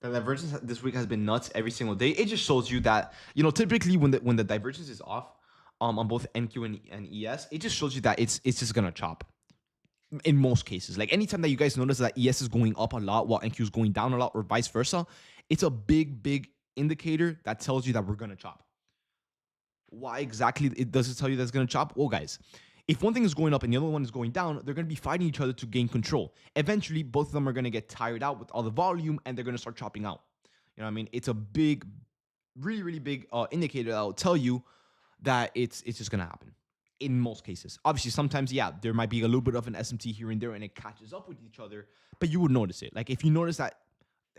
The divergence this week has been nuts every single day. It just shows you that typically when the divergence is off, on both NQ and ES, it just shows you that it's just gonna chop. In most cases, like anytime that you guys notice that ES is going up a lot while NQ is going down a lot, or vice versa, it's a big indicator that tells you that we're gonna chop. Why exactly it does it tell you that's gonna chop? Well, guys, if one thing is going up and the other one is going down, they're going to be fighting each other to gain control. Eventually, both of them are going to get tired out with all the volume and they're going to start chopping out. You know what I mean? It's a big, really big indicator that will tell you that it's just going to happen in most cases. Obviously, sometimes, yeah, there might be a little bit of an SMT here and there and it catches up with each other, but you would notice it. Like if you notice that,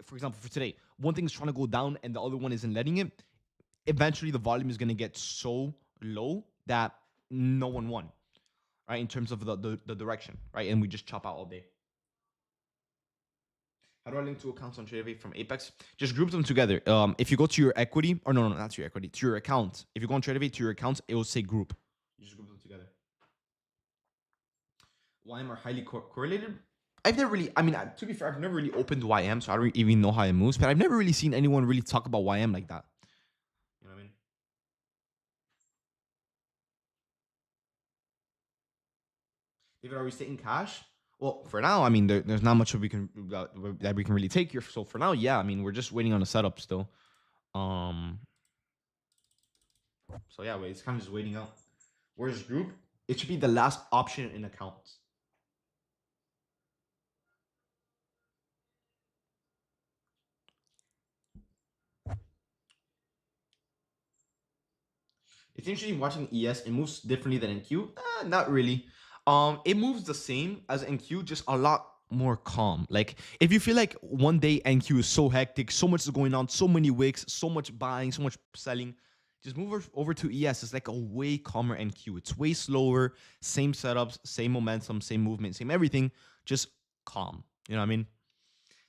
for example, for today, one thing is trying to go down and the other one isn't letting it, eventually the volume is going to get so low that no one won. Right, in terms of the direction, right? And we just chop out all day. How do I link two accounts on TradeAway from Apex? Just group them together. If you go to your equity, or no, not to your equity, to your account. If you go on TradeAway to your accounts, it will say group. You just group them together. YM are highly correlated. I've never really, I mean, to be fair, I've never really opened YM, so I don't even know how it moves, but I've never really seen anyone really talk about YM like that. You know what I mean? David, are we staying cash? Well, for now, I mean, there's not much that we can really take here. So for now, yeah, I mean, we're just waiting on a setup still. So yeah, wait, it's kind of just waiting out. Where's group? It should be the last option in accounts. It's interesting watching ES. It moves differently than NQ. Not really. It moves the same as NQ, just a lot more calm. Like if you feel like one day NQ is so hectic, so much is going on, so many wicks, so much buying, so much selling, just move over to ES. It's like a way calmer NQ. It's way slower, same setups, same momentum, same movement, same everything, just calm. You know what I mean?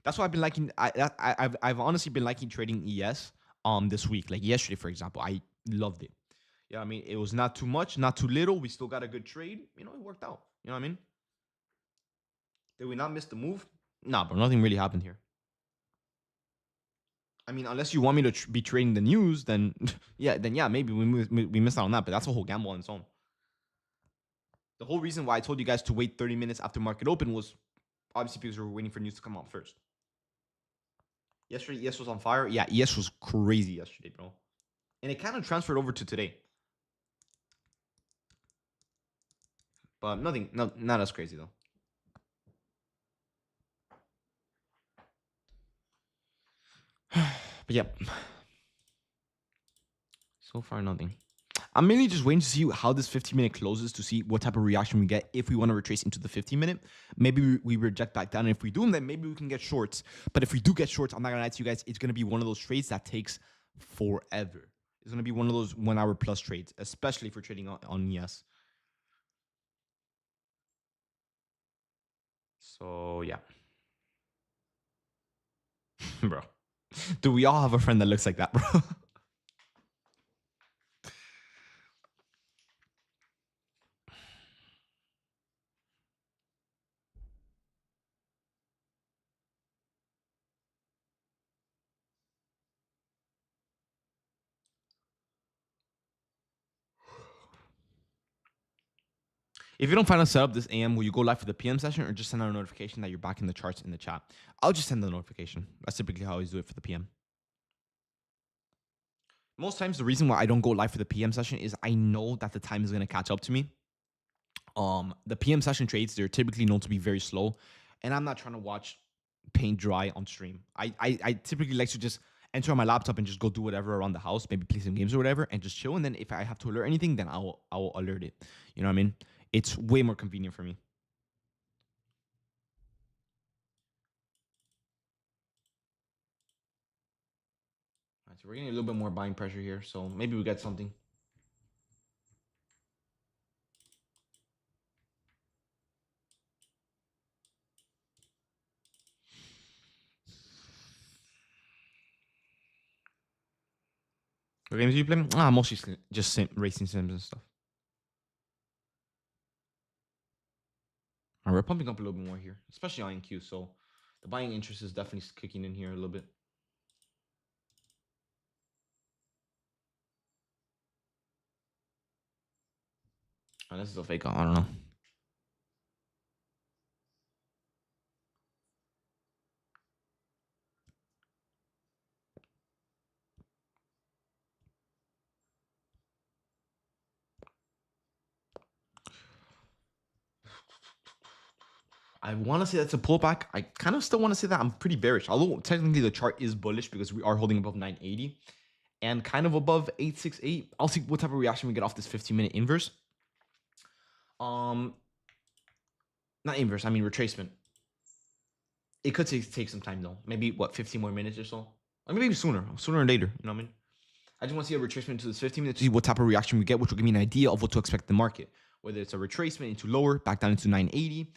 That's why I've been liking. I've honestly been liking trading ES this week. Like yesterday, for example, I loved it. Yeah, I mean, it was not too much, not too little. We still got a good trade. You know, it worked out. You know what I mean? Did we not miss the move? Nah, bro, nothing really happened here. I mean, unless you want me to be trading the news, then yeah, maybe we missed out on that. But that's a whole gamble on its own. The whole reason why I told you guys to wait 30 minutes after market open was obviously because we were waiting for news to come out first. Yesterday, ES was on fire. Yeah, ES was crazy yesterday, bro. And it kind of transferred over to today. But nothing, no, not as crazy though. But yeah, so far nothing. I'm mainly just waiting to see how this 15-minute closes to see what type of reaction we get if we want to retrace into the 15-minute. Maybe we reject back down. And if we do, then maybe we can get shorts. But if we do get shorts, I'm not going to lie to you guys, it's going to be one of those trades that takes forever. It's going to be one of those 1 hour plus trades, especially for trading on ES. So yeah. Bro. Do we all have a friend that looks like that, bro? If you don't find a setup this AM, will you go live for the PM session or just send out a notification that you're back in the charts in the chat? I'll just send the notification. That's typically how I always do it for the PM. Most times, the reason why I don't go live for the PM session is I know that the time is going to catch up to me. The PM session trades, they're typically known to be very slow, and I'm not trying to watch paint dry on stream. I typically like to just enter on my laptop and just go do whatever around the house, maybe play some games or whatever, and just chill. And then if I have to alert anything, then I'll alert it. You know what I mean? It's way more convenient for me. All right, so we're getting a little bit more buying pressure here, so maybe we get something. What games do you play? Mostly just racing sims and stuff. All right, we're pumping up a little bit more here, especially on NQ. So the buying interest is definitely kicking in here a little bit. Oh, this is a fake. I don't know. I want to say that's a pullback. I kind of still want to say that I'm pretty bearish, although technically the chart is bullish because we are holding above 980 and kind of above 868. I'll see what type of reaction we get off this 15-minute inverse. Not inverse, I mean retracement. It could take some time though. Maybe what, 15 more minutes or so? Or maybe sooner or later. You know what I mean? I just want to see a retracement into this 15 minutes to see what type of reaction we get, which will give me an idea of what to expect the market. Whether it's a retracement into lower, back down into 980,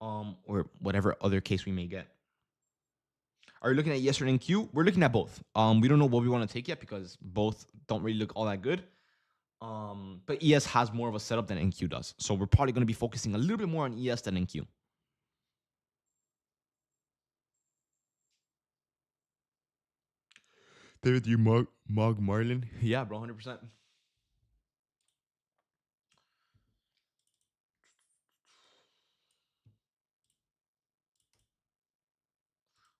or whatever other case we may get. Are you looking at ES or NQ? We're looking at both. We don't know what we want to take yet because both don't really look all that good. But ES has more of a setup than NQ does. So we're probably going to be focusing a little bit more on ES than NQ. David, you mug Marlin? Yeah, bro, 100%.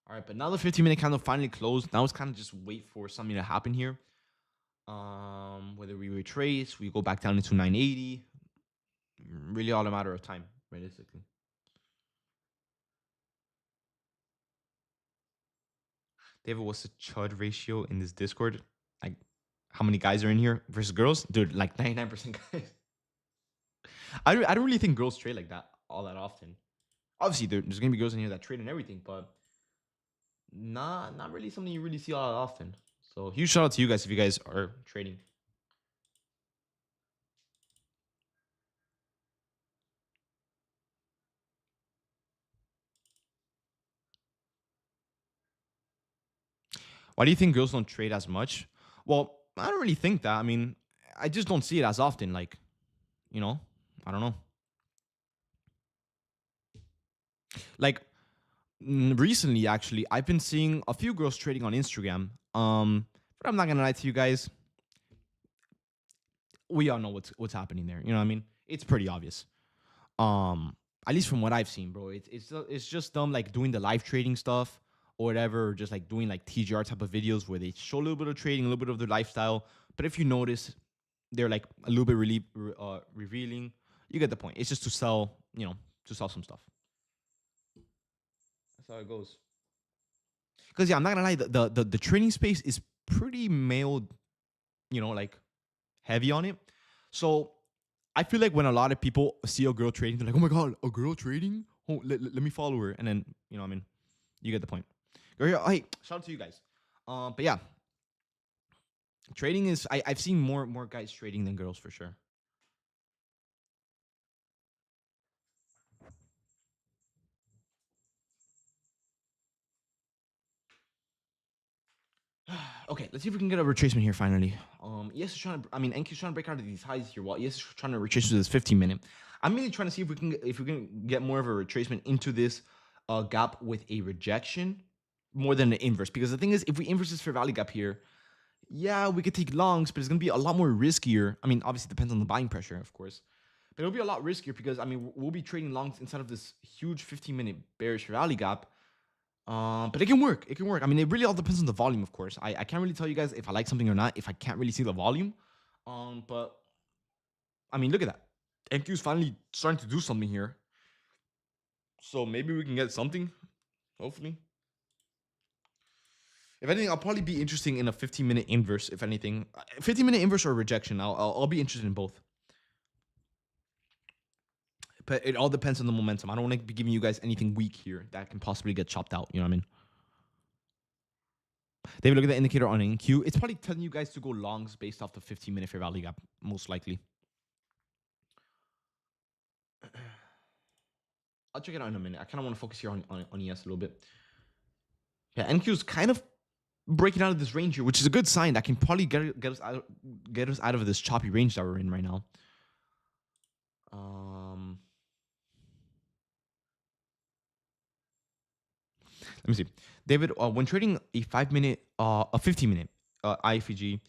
All right, but now the 15-minute candle finally closed. Now it's kind of just wait for something to happen here. Whether we retrace, we go back down into 980. Really all a matter of time, realistically. David, what's the chud ratio in this Discord? Like, how many guys are in here versus girls? Dude, like 99% guys. I don't really think girls trade like that all that often. Obviously, there's gonna be girls in here that trade and everything, but not really something you really see all that often. So huge shout out to you guys if you guys are trading. Why do you think girls don't trade as much? Well, I don't really think that. I mean, I just don't see it as often. Like, you know, I don't know. Like recently, actually, I've been seeing a few girls trading on Instagram. But I'm not gonna lie to you guys. We all know what's happening there. You know what I mean? It's pretty obvious. At least from what I've seen, bro. It's just them like doing the live trading stuff or whatever, or just like doing like TGR type of videos where they show a little bit of trading, a little bit of their lifestyle. But if you notice, they're like a little bit revealing. You get the point. It's just to sell, to sell some stuff. That's how it goes. Because yeah, I'm not gonna lie, the trading space is pretty male, like heavy on it. So I feel like when a lot of people see a girl trading, they're like, "Oh my god, a girl trading? Oh, let me follow her." And then I mean, you get the point. Hey, shout out to you guys. But yeah, trading is I've seen more guys trading than girls for sure. Okay, let's see if we can get a retracement here finally. Yes, trying to. I mean, Enki's trying to break out of these highs here. While yes, trying to retrace to this 15-minute. I'm really trying to see if we can get more of a retracement into this gap with a rejection more than an inverse. Because the thing is, if we inverse this fair value gap here, yeah, we could take longs, but it's gonna be a lot more riskier. I mean, obviously, it depends on the buying pressure, of course. But it'll be a lot riskier because I mean, we'll be trading longs inside of this huge 15-minute bearish rally gap. But it can work. It can work. I mean, it really all depends on the volume, of course. I can't really tell you guys if I like something or not if I can't really see the volume. But I mean, look at that. MQ's finally starting to do something here. So maybe we can get something, hopefully. If anything, I'll probably be interested in a 15-minute inverse, if anything. 15-minute inverse or rejection. I'll be interested in both. But it all depends on the momentum. I don't want to be giving you guys anything weak here that can possibly get chopped out. You know what I mean? David, look at the indicator on NQ. It's probably telling you guys to go longs based off the 15-minute fair value gap, most likely. I'll check it out in a minute. I kind of want to focus here on ES a little bit. Yeah, NQ is kind of breaking out of this range here, which is a good sign. That can probably get us out of this choppy range that we're in right now. Let me see, David. When trading a 5-minute, a 15-minute IFEG,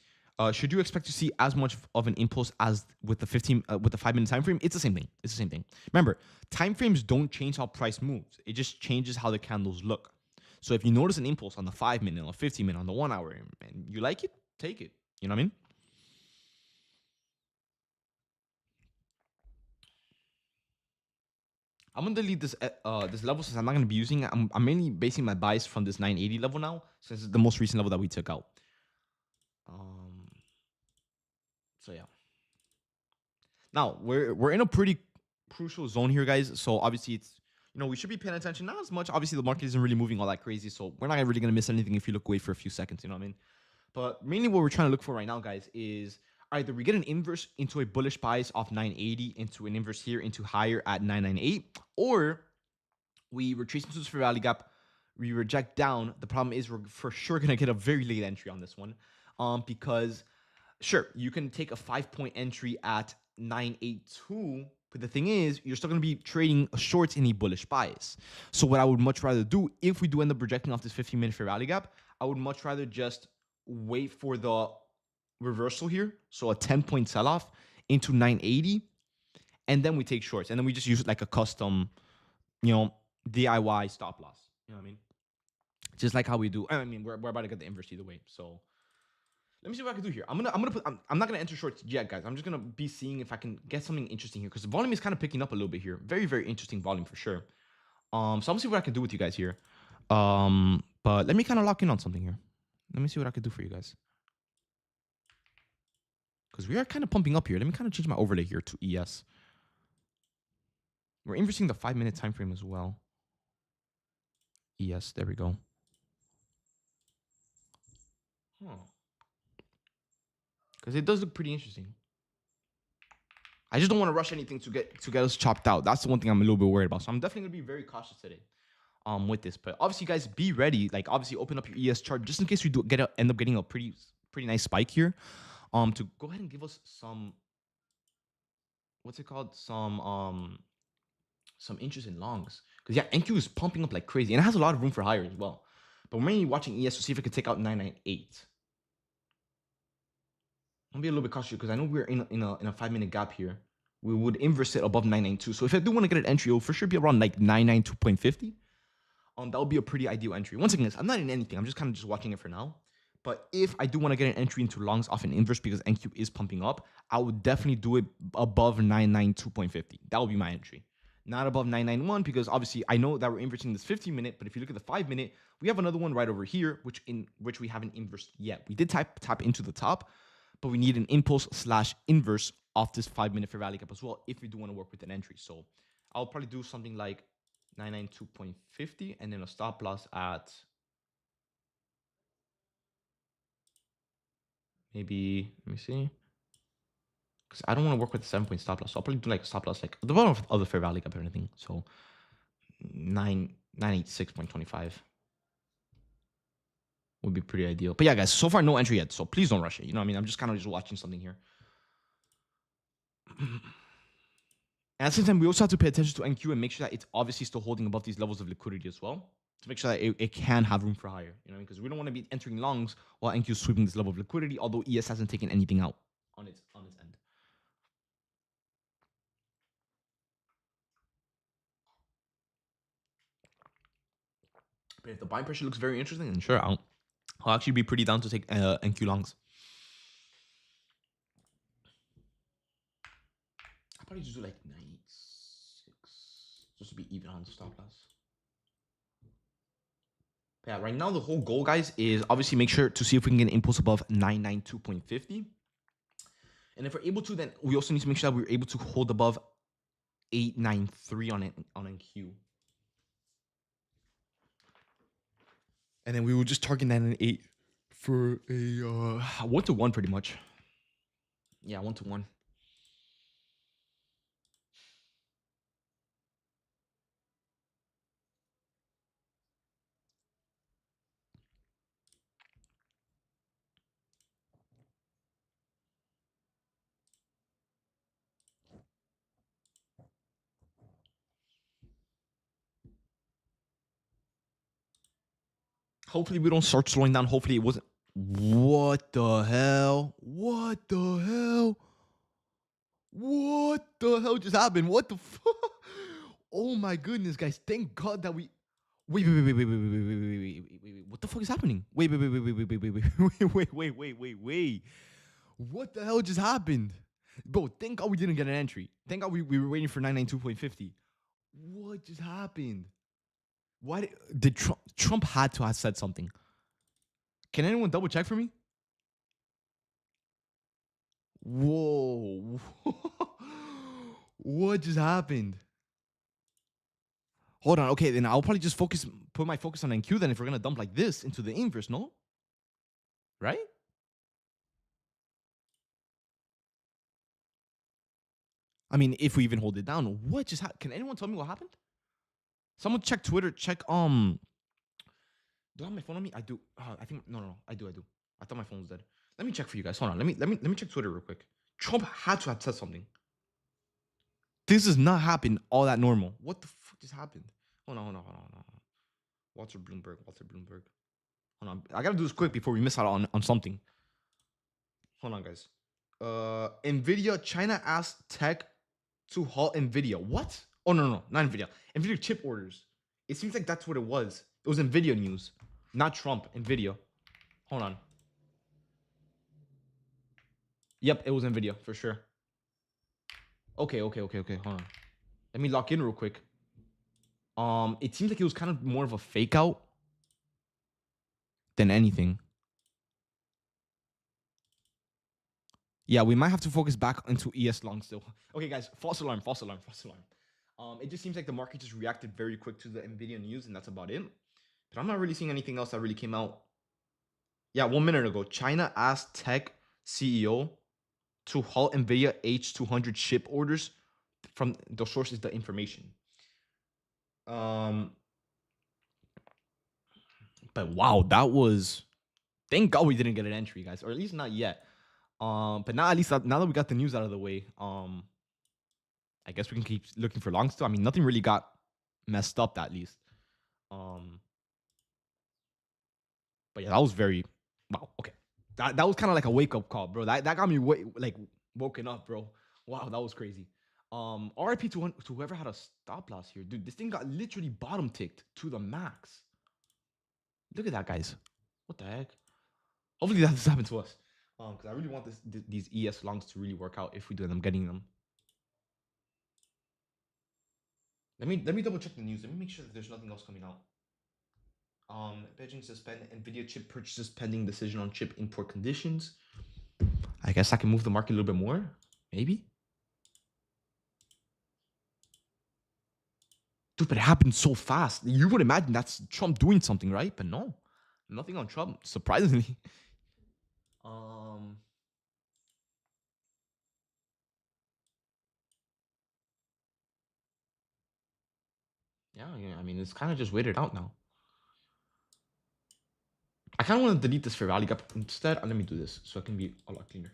should you expect to see as much of an impulse as with the 5-minute time frame? It's the same thing. It's the same thing. Remember, time frames don't change how price moves. It just changes how the candles look. So if you notice an impulse on the 5-minute, or 15-minute, on the 1 hour, and you like it, take it. You know what I mean? I'm gonna delete this level since I'm not gonna be using it. I'm mainly basing my bias from this 980 level now, since it's the most recent level that we took out. So yeah. Now we're in a pretty crucial zone here, guys. So obviously it's we should be paying attention. Not as much. Obviously the market isn't really moving all that crazy, so we're not really gonna miss anything if you look away for a few seconds. You know what I mean? But mainly what we're trying to look for right now, guys, is either we get an inverse into a bullish bias off 980 into an inverse here into higher at 998, or we retrace into this fair value gap, we reject down. The problem is we're for sure gonna get a very late entry on this one, because sure, you can take a 5-point entry at 982, but the thing is, you're still going to be trading shorts in a bullish bias. So what I would much rather do, if we do end up rejecting off this 15-minute fair value gap, I would much rather just wait for the reversal here, so a 10-point sell-off into 980, and then we take shorts, and then we just use it like a custom, DIY stop loss. You know what I mean? Just like how we do. I mean, we're about to get the inverse either way, so let me see what I can do here. I'm not gonna enter shorts yet, guys. I'm just gonna be seeing if I can get something interesting here because the volume is kind of picking up a little bit here. Very, very interesting volume for sure. So I'm gonna see what I can do with you guys here. But let me kind of lock in on something here. Let me see what I can do for you guys. Because we are kind of pumping up here. Let me kind of change my overlay here to ES. We're inversing the 5-minute time frame as well. Yes, there we go. Because it does look pretty interesting. I just don't want to rush anything to get us chopped out. That's the one thing I'm a little bit worried about. So I'm definitely gonna be very cautious today, with this. But obviously, guys, be ready. Like, obviously, open up your ES chart just in case we do end up getting a pretty nice spike here. To go ahead and give us some, what's it called? Some interest in longs. Because yeah, NQ is pumping up like crazy, and it has a lot of room for higher as well. But we're mainly watching ES to see if it could take out 998. I'll be a little bit cautious because I know we're in a 5-minute gap here. We would inverse it above 992. So if I do want to get an entry, it'll for sure be around like 992.50. That would be a pretty ideal entry. Once again, I'm not in anything. I'm just kind of just watching it for now. But if I do want to get an entry into longs off an inverse because NQ is pumping up, I would definitely do it above 992.50. That would be my entry. Not above 991 because obviously I know that we're inversing this 15-minute, but if you look at the 5-minute, we have another one right over here, which we haven't inversed yet. We did tap into the top, but we need an impulse / inverse off this 5-minute fair value gap as well if we do want to work with an entry. So I'll probably do something like 992.50 and then a stop loss at maybe, let me see, because I don't want to work with the 7-point stop loss. So I'll probably do like a stop loss like at the bottom of the fair value gap or anything. So 986.25 would be pretty ideal. But yeah, guys, so far no entry yet. So please don't rush it. You know what I mean? I'm just kind of just watching something here. And at the same time, we also have to pay attention to NQ and make sure that it's obviously still holding above these levels of liquidity as well, to make sure that it can have room for higher. You know, because we don't want to be entering longs while NQ is sweeping this level of liquidity, although ES hasn't taken anything out on its end. But if the buying pressure looks very interesting, then sure, I'll actually be pretty down to take NQ longs. I'll probably just do like 96 just to be even on the stop loss. Yeah, right now the whole goal, guys, is obviously make sure to see if we can get an impulse above 992.50. And if we're able to, then we also need to make sure that we're able to hold above 893 on NQ. And then we will just target 998 for a 1-to-1 pretty much. Yeah, 1-to-1. Hopefully we don't start slowing down. Hopefully it wasn't. What the hell? What the hell? What the hell just happened? What the fuck? Oh my goodness, guys. Thank God that we. Wait. What the fuck is happening? Wait. What the hell just happened? Bro, thank God we didn't get an entry. Thank God we were waiting for 992.50. What just happened? Why did Trump had to have said something? Can anyone double check for me? Whoa. What just happened? Hold on. Okay, then I'll probably just put my focus on NQ then if we're going to dump like this into the inverse, no? Right? I mean, if we even hold it down, what just happened? Can anyone tell me what happened? Someone check Twitter, check, do I have my phone on me? I do. I think, no, I do. I thought my phone was dead. Let me check for you guys. Hold on. Let me check Twitter real quick. Trump had to have said something. This does not happen all that normal. What the fuck just happened? Hold on. Walter Bloomberg. Hold on. I gotta do this quick before we miss out on something. Hold on, guys. NVIDIA, China asked tech to halt NVIDIA. What? Oh, no, not NVIDIA. NVIDIA chip orders. It seems like that's what it was. It was NVIDIA news, not Trump. NVIDIA. Hold on. Yep, it was NVIDIA for sure. Okay. Hold on. Let me lock in real quick. It seems like it was kind of more of a fake out than anything. Yeah, we might have to focus back into ES long still. Okay, guys, false alarm. It just seems like the market just reacted very quick to the Nvidia news, and that's about it. But I'm not really seeing anything else that really came out. Yeah, 1 minute ago, China asked tech CEO to halt Nvidia H200 chip orders. From the source is the information. Um, but wow, that was. Thank God we didn't get an entry, guys, or at least not yet. But now at least now that we got the news out of the way, I guess we can keep looking for long still. I mean, nothing really got messed up at least. Um, but yeah, that was very wow. Okay, that was kind of like a wake up call, bro. That got me like woken up, bro. Wow, that was crazy. RIP to whoever had a stop loss here, dude. This thing got literally bottom ticked to the max. Look at that, guys. What the heck? Hopefully that doesn't happen to us. Because I really want these ES longs to really work out if we do end up getting them. Let me double check the news. Let me make sure that there's nothing else coming out. Beijing suspend Nvidia chip purchases pending decision on chip import conditions. I guess I can move the market a little bit more, maybe. Dude, but it happened so fast. You would imagine that's Trump doing something, right? But no, nothing on Trump, surprisingly. Yeah, I mean, it's kind of just waited out now. I kind of want to delete this fair value gap instead. Let me do this so it can be a lot cleaner.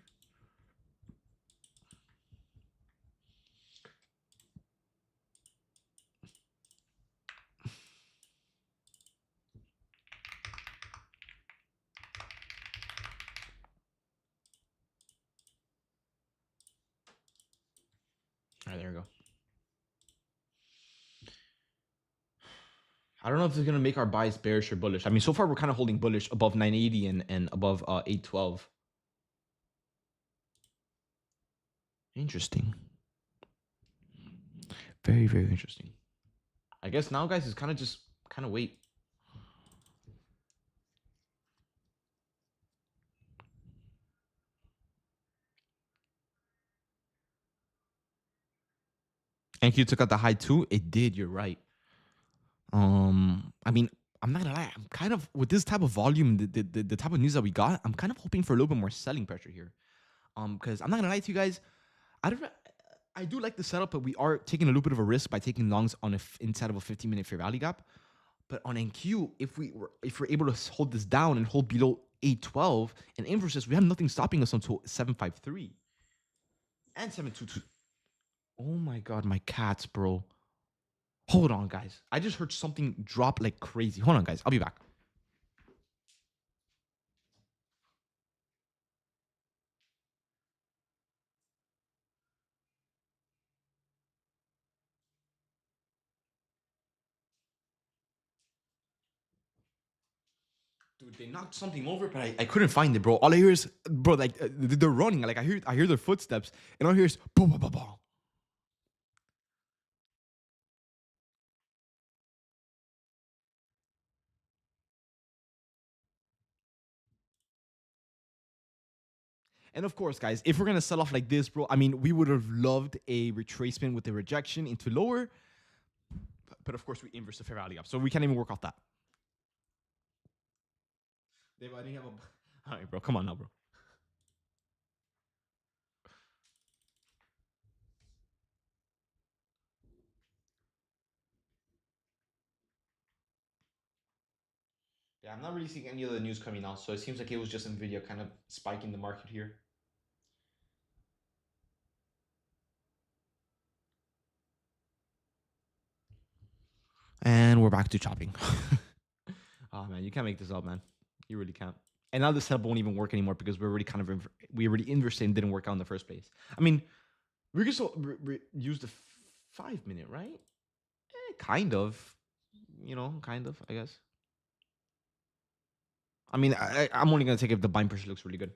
All right, there we go. I don't know if it's gonna make our buys bearish or bullish. I mean, so far we're kind of holding bullish above 980 and above 812. Interesting. Very, very interesting. I guess now, guys, is kind of just wait. And you took out the high too. It did. You're right. I mean, I'm not gonna lie. I'm kind of with this type of volume, the type of news that we got. I'm kind of hoping for a little bit more selling pressure here. Because I'm not gonna lie to you guys. I do like the setup, but we are taking a little bit of a risk by taking longs on inside of a 15-minute fair value gap. But on NQ, if we're able to hold this down and hold below 812 and inverses, we have nothing stopping us until 753 and 722. Oh my god, my cats, bro. Hold on, guys. I just heard something drop like crazy. Hold on, guys. I'll be back. Dude, they knocked something over, but I couldn't find it, bro. All I hear is, bro, like they're running. Like I hear their footsteps, and all I hear is boom, boom, boom, boom. And of course, guys, if we're gonna sell off like this, bro, I mean, we would have loved a retracement with a rejection into lower, but of course we inverse the fair value up, so we can't even work off that. Dave, I didn't have a. All right, bro, come on now, bro. Yeah, I'm not really seeing any other news coming out, so it seems like it was just Nvidia kind of spiking the market here. And we're back to chopping. Oh man, you can't make this up, man. You really can't. And now this setup won't even work anymore because we're already we already inversed and didn't work out in the first place. I mean, we can still use the 5 minute, right? Kind of. You know, kind of, I guess. I mean, I'm only gonna take it if the buying pressure looks really good.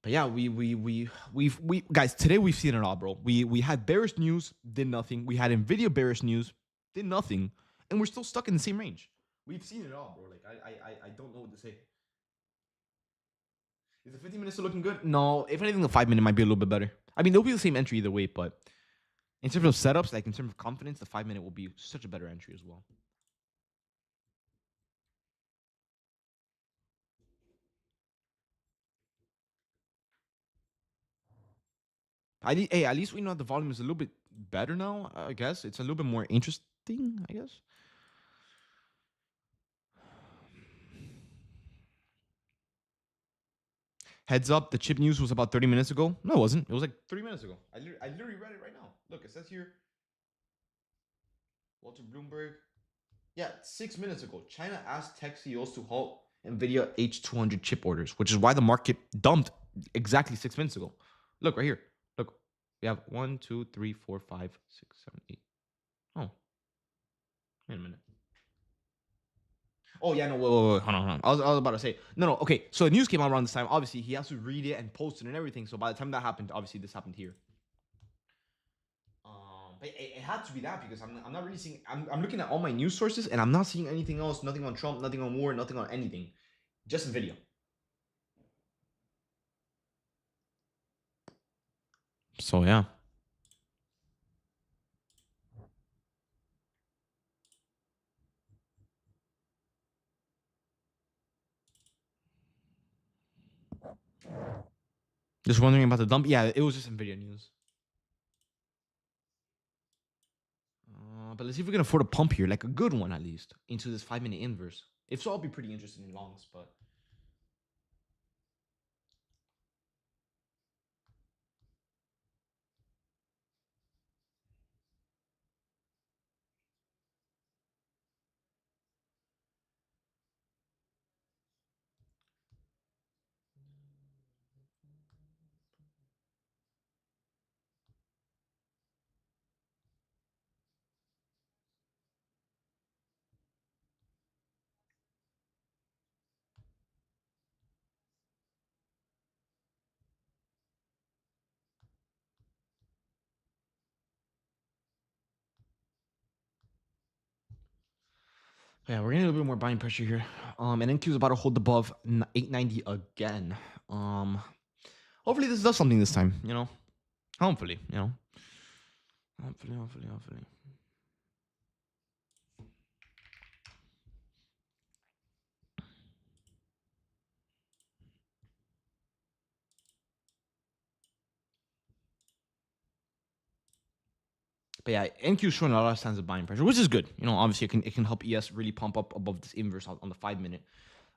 But yeah, we guys, today we've seen it all, bro. We had bearish news, did nothing. We had Nvidia bearish news, did nothing, and we're still stuck in the same range. We've seen it all, bro. Like I don't know what to say. Is the 15 minutes still looking good? No. If anything, the 5 minute might be a little bit better. I mean, they'll be the same entry either way, but in terms of setups, like in terms of confidence, the 5 minute will be such a better entry as well. Hey, at least we know the volume is a little bit better now. I guess it's a little bit more interesting. I guess. Heads up, the chip news was about 30 minutes ago. No, it wasn't. It was like 3 minutes ago. I literally read it right now. Look, it says here, Walter Bloomberg. Yeah, 6 minutes ago, China asked tech CEOs to halt NVIDIA H200 chip orders, which is why the market dumped exactly 6 minutes ago. Look right here. Look, we have 1, 2, 3, 4, 5, 6, 7, 8. Oh, wait a minute. Oh yeah, no, wait, hold on. I was about to say no. Okay, so the news came out around this time. Obviously, he has to read it and post it and everything. So by the time that happened, obviously this happened here. But it had to be that because I'm not really seeing. I'm looking at all my news sources and I'm not seeing anything else. Nothing on Trump. Nothing on war. Nothing on anything. Just a video. So yeah. Just wondering about the dump. Yeah, it was just Nvidia news. But let's see if we can afford a pump here, like a good one at least, into this 5 minute inverse. If so, I'll be pretty interested in longs. But yeah, we're getting a little bit more buying pressure here. And NQ is about to hold above 890 again. Hopefully this does something this time. Hopefully. Hopefully. But yeah, NQ is showing a lot of signs of buying pressure, which is good. Obviously it can help ES really pump up above this inverse on the 5 minute,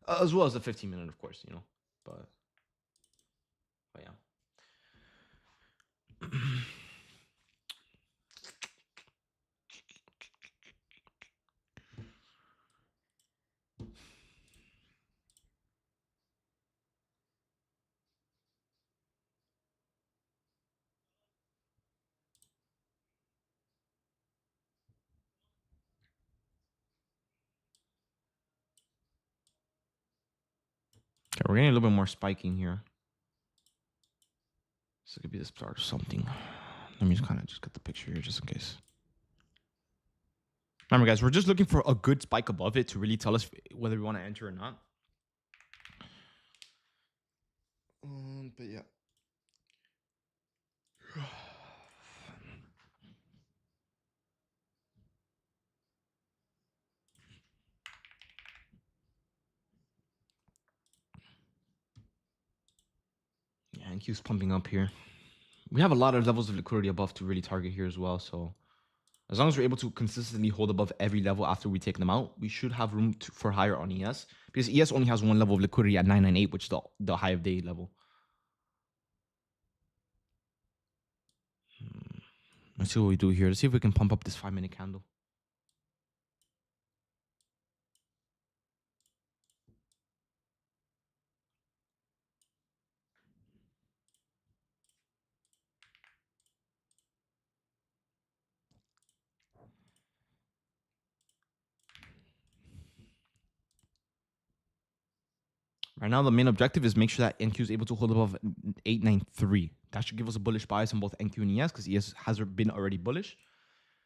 as well as the 15 minute, of course. But yeah. Okay, we're getting a little bit more spiking here. So it could be the start of something. Let me just kind of just get the picture here just in case. Remember, guys, we're just looking for a good spike above it to really tell us whether we want to enter or not. But yeah. Yeah, NQ's pumping up here. We have a lot of levels of liquidity above to really target here as well. So as long as we're able to consistently hold above every level after we take them out, we should have room for higher on ES. Because ES only has one level of liquidity at 998, which is the high of day level. Let's see what we do here. Let's see if we can pump up this 5 minute candle. Right now, the main objective is make sure that NQ is able to hold above 893. That should give us a bullish bias on both NQ and ES because ES has been already bullish.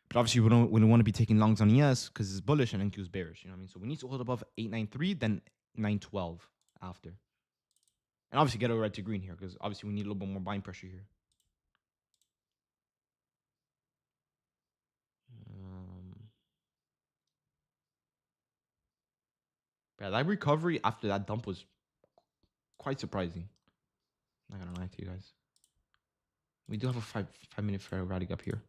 But obviously, we don't want to be taking longs on ES because it's bullish and NQ is bearish. You know what I mean? So we need to hold above 893, then 912 after. And obviously, get a red to green here because obviously we need a little bit more buying pressure here. Yeah, that recovery after that dump was quite surprising. Not gonna lie to you guys. We do have a 5 minute fair rally up here.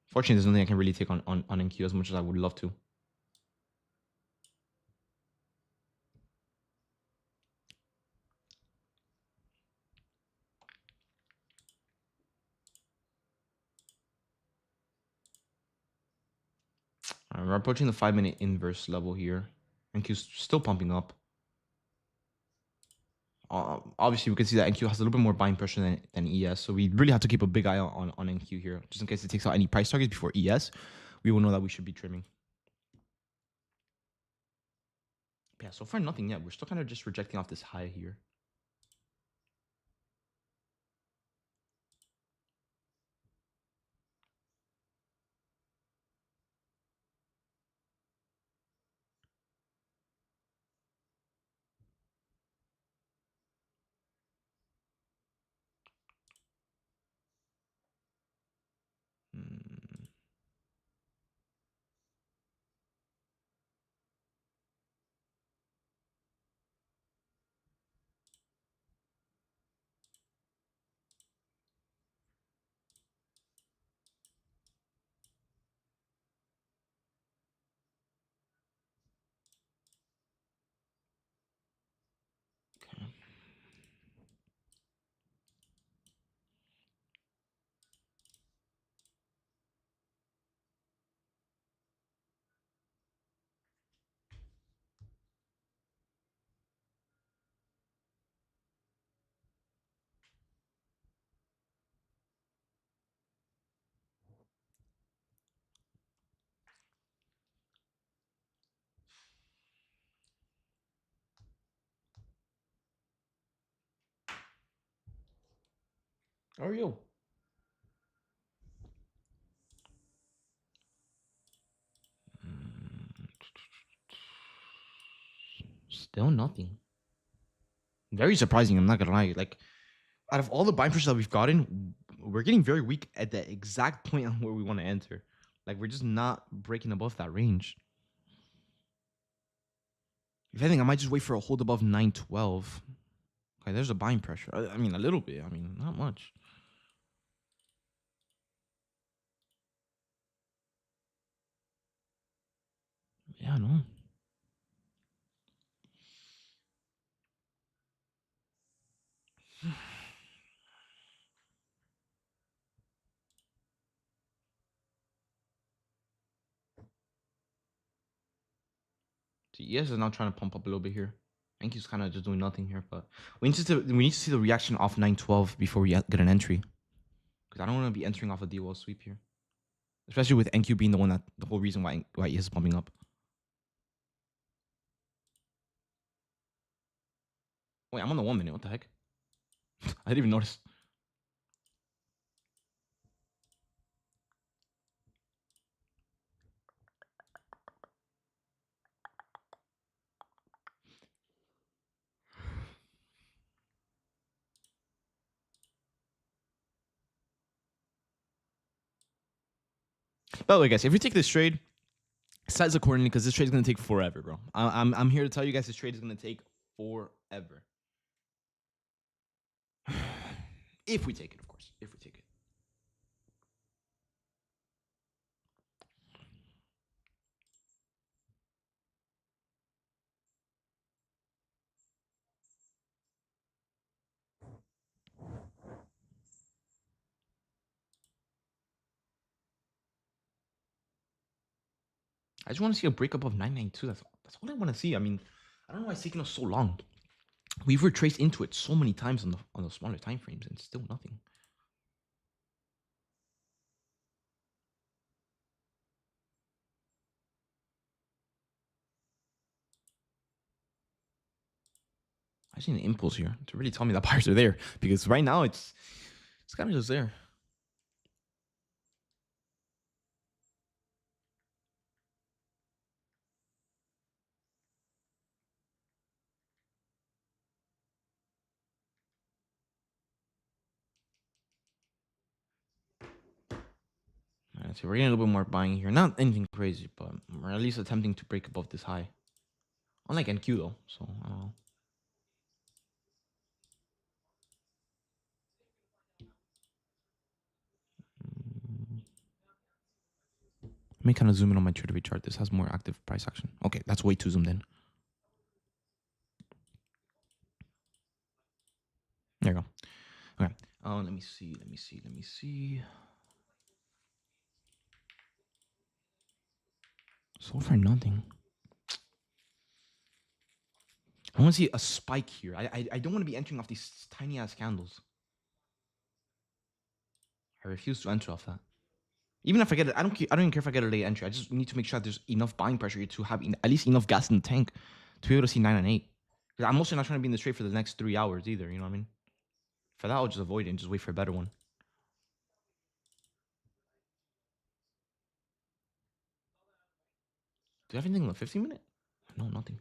Fortunately, there's nothing I can really take on NQ as much as I would love to. We're approaching the 5 minute inverse level here. NQ's still pumping up. Obviously, we can see that NQ has a little bit more buying pressure than ES, so we really have to keep a big eye on NQ here, just in case it takes out any price targets before ES. We will know that we should be trimming. Yeah, so far nothing yet. We're still kind of just rejecting off this high here. Hmm. Okay. How are you? Still nothing. Very surprising, I'm not gonna lie. Like, out of all the buying pressure that we've gotten, we're getting very weak at the exact point on where we want to enter. Like, we're just not breaking above that range. If anything, I might just wait for a hold above 912. Okay, there's a buying pressure. I mean, a little bit. I mean, not much. Yeah, no. ES is now trying to pump up a little bit here. I think he's kind of just doing nothing here, but we need to see the reaction off 912 before we get an entry. Because I don't want to be entering off a D-wall sweep here. Especially with NQ being the whole reason why ES is pumping up. Wait, I'm on the 1 minute. What the heck? I didn't even notice. By the way, guys, if you take this trade, size accordingly because this trade is gonna take forever, bro. I'm here to tell you guys this trade is gonna take forever. If we take it, of course. If we take it. I just want to see a breakup of 992. That's what I want to see. I mean, I don't know why it's taking us so long. We've retraced into it so many times on the smaller time frames and still nothing. I just need an impulse here to really tell me that buyers are there because right now it's kind of just there. Let's see, we're getting a little bit more buying here. Not anything crazy, but we're at least attempting to break above this high. Unlike NQ though, so I don't know. Let me kind of zoom in on my TraderView chart. This has more active price action. Okay, that's way too zoomed in. There you go. Okay. Let me see. So far, nothing. I want to see a spike here. I don't want to be entering off these tiny ass candles. I refuse to enter off that. Even if I get it, I don't even care if I get a late entry. I just need to make sure there's enough buying pressure here to have at least enough gas in the tank to be able to see 9 and 8. Because I'm also not trying to be in this trade for the next 3 hours either. You know what I mean? For that, I'll just avoid it and just wait for a better one. Do you have anything in the 15-minute? No, nothing.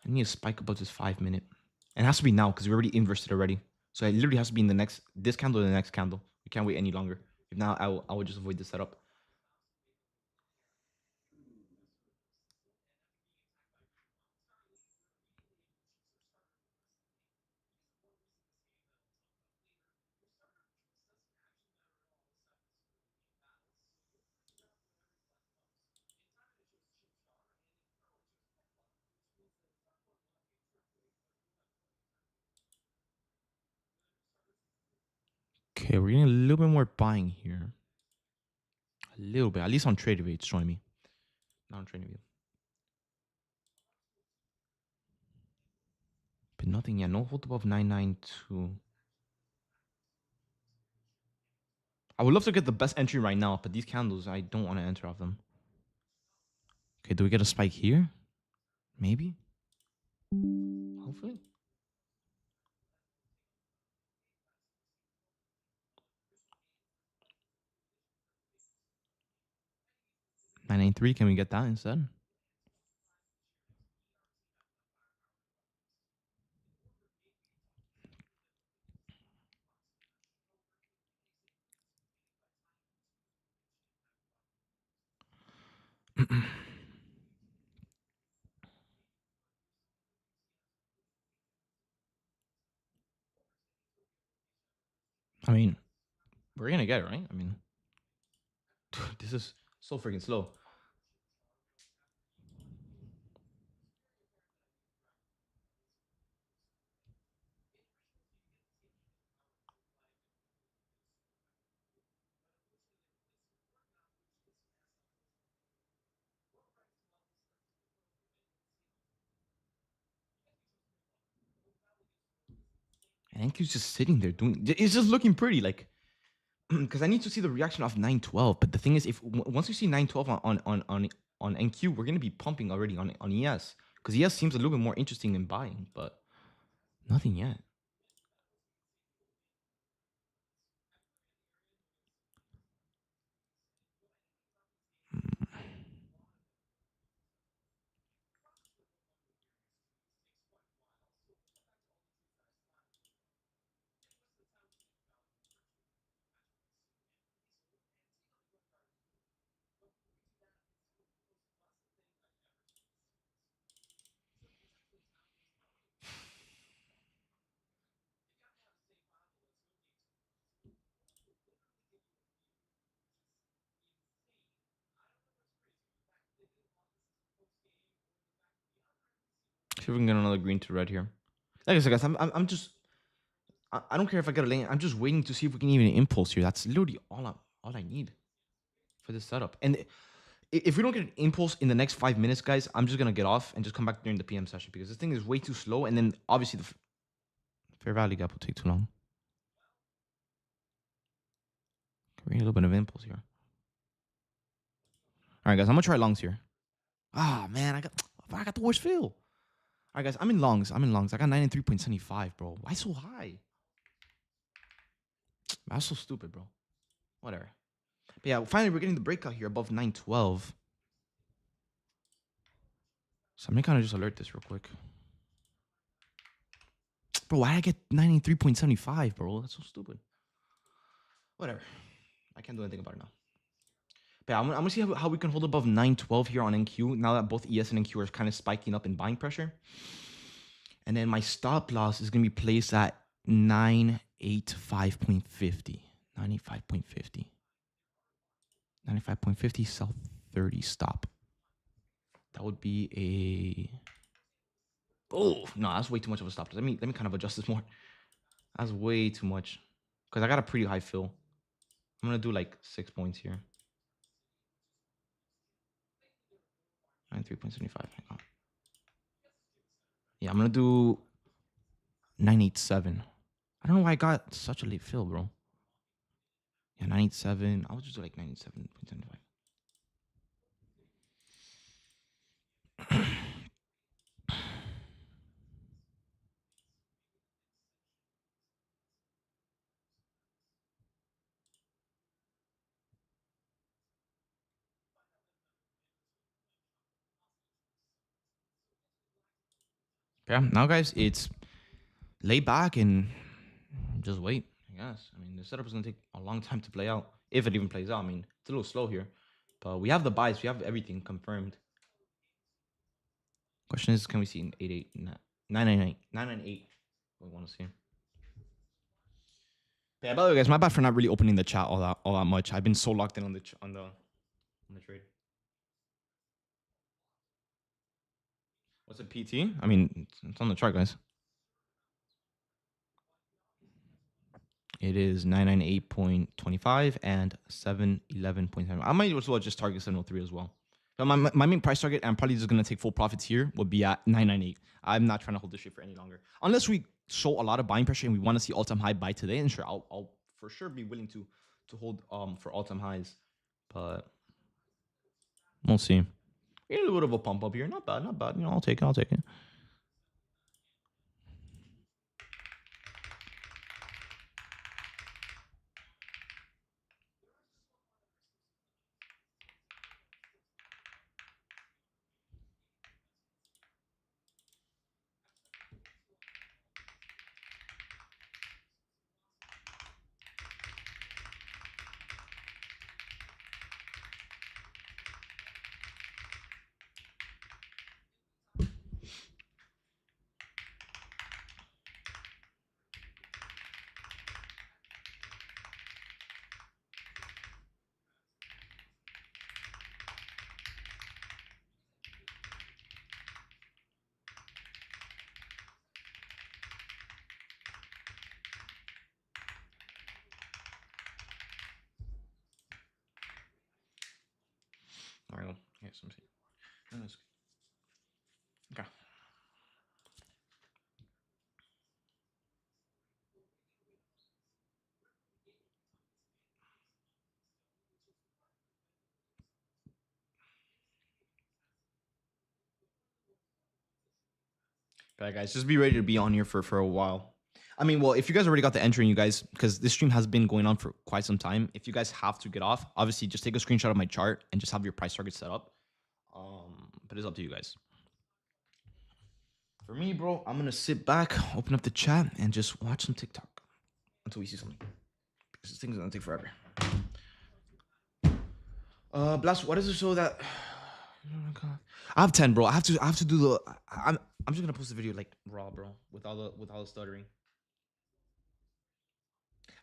I need a spike above this 5-minute. And it has to be now because we already inversed it already. So it literally has to be in this candle or the next candle. We can't wait any longer. If not, I will just avoid the setup. Okay, we're getting a little bit more buying here. A little bit. At least on TraderView, it's showing me. Not on TraderView. But nothing yet. No hold above 992. I would love to get the best entry right now, but these candles, I don't want to enter off them. Okay, do we get a spike here? Maybe? Hopefully. $9.93, can we get that instead? I mean, we're gonna get it, right? I mean, this is so freaking slow. And NQ's just sitting there doing. It's just looking pretty, like, because I need to see the reaction of 912. But the thing is, if once we see 912 on NQ, we're gonna be pumping already on ES because ES seems a little bit more interesting in buying, but nothing yet. See if we can get another green to red here. Like I said, guys, I'm just. I don't care if I get a lane. I'm just waiting to see if we can even impulse here. That's literally all I need for this setup. And if we don't get an impulse in the next 5 minutes, guys, I'm just gonna get off and just come back during the PM session because this thing is way too slow. And then obviously the fair value gap will take too long. We need a little bit of impulse here. All right, guys, I'm gonna try longs here. Ah, man, I got the worst feel. All right, guys, I'm in longs. I got 93.75, bro. Why so high? That's so stupid, bro. Whatever. But yeah, finally we're getting the breakout here above 912. So I'm gonna kind of just alert this real quick. Bro, why did I get 93.75, bro? That's so stupid. Whatever. I can't do anything about it now. But yeah, I'm gonna see how we can hold above 912 here on NQ now that both ES and NQ are kind of spiking up in buying pressure. And then my stop loss is gonna be placed at 985.50. 985.50. 95.50, sell 30, stop. That would be a... Oh, no, that's way too much of a stop. Let me kind of adjust this more. That's way too much. Because I got a pretty high fill. I'm going to do like 6 points here. 93.75. Yeah, I'm going to do 987. I don't know why I got such a late fill, bro. Yeah, 987. I'll just do like 97.75. Yeah, now guys, it's lay back and just wait, I guess. I mean, the setup is going to take a long time to play out, if it even plays out. I mean, it's a little slow here, but we have the buys. We have everything confirmed. Question is, can we see an 88, 998, 998? We want to see. Yeah, by the way, guys, my bad for not really opening the chat all that much. I've been so locked in on the trade. What's a PT? I mean, it's on the chart, guys. It is 998.25 and 711.7. I might as well just target 703 as well. But my main price target, I'm probably just going to take full profits here, would be at 998. I'm not trying to hold this shit for any longer. Unless we show a lot of buying pressure and we want to see all-time high buy today, and sure, I'll for sure be willing to hold for all-time highs. But we'll see. A little bit of a pump up here. Not bad, not bad. You know, I'll take it. I'll take it. All right. Yes, I'm seeing. Okay. All right, guys, just be ready to be on here for a while. I mean, well, if you guys already got the entry, you guys, because this stream has been going on for quite some time, if you guys have to get off, obviously just take a screenshot of my chart and just have your price target set up. But it's up to you guys. For me, bro, I'm gonna sit back, open up the chat, and just watch some TikTok until we see something. Because this thing's gonna take forever. Blast, what is it so that I have 10, bro. I have to do the I'm just gonna post the video like raw, bro, with all the stuttering.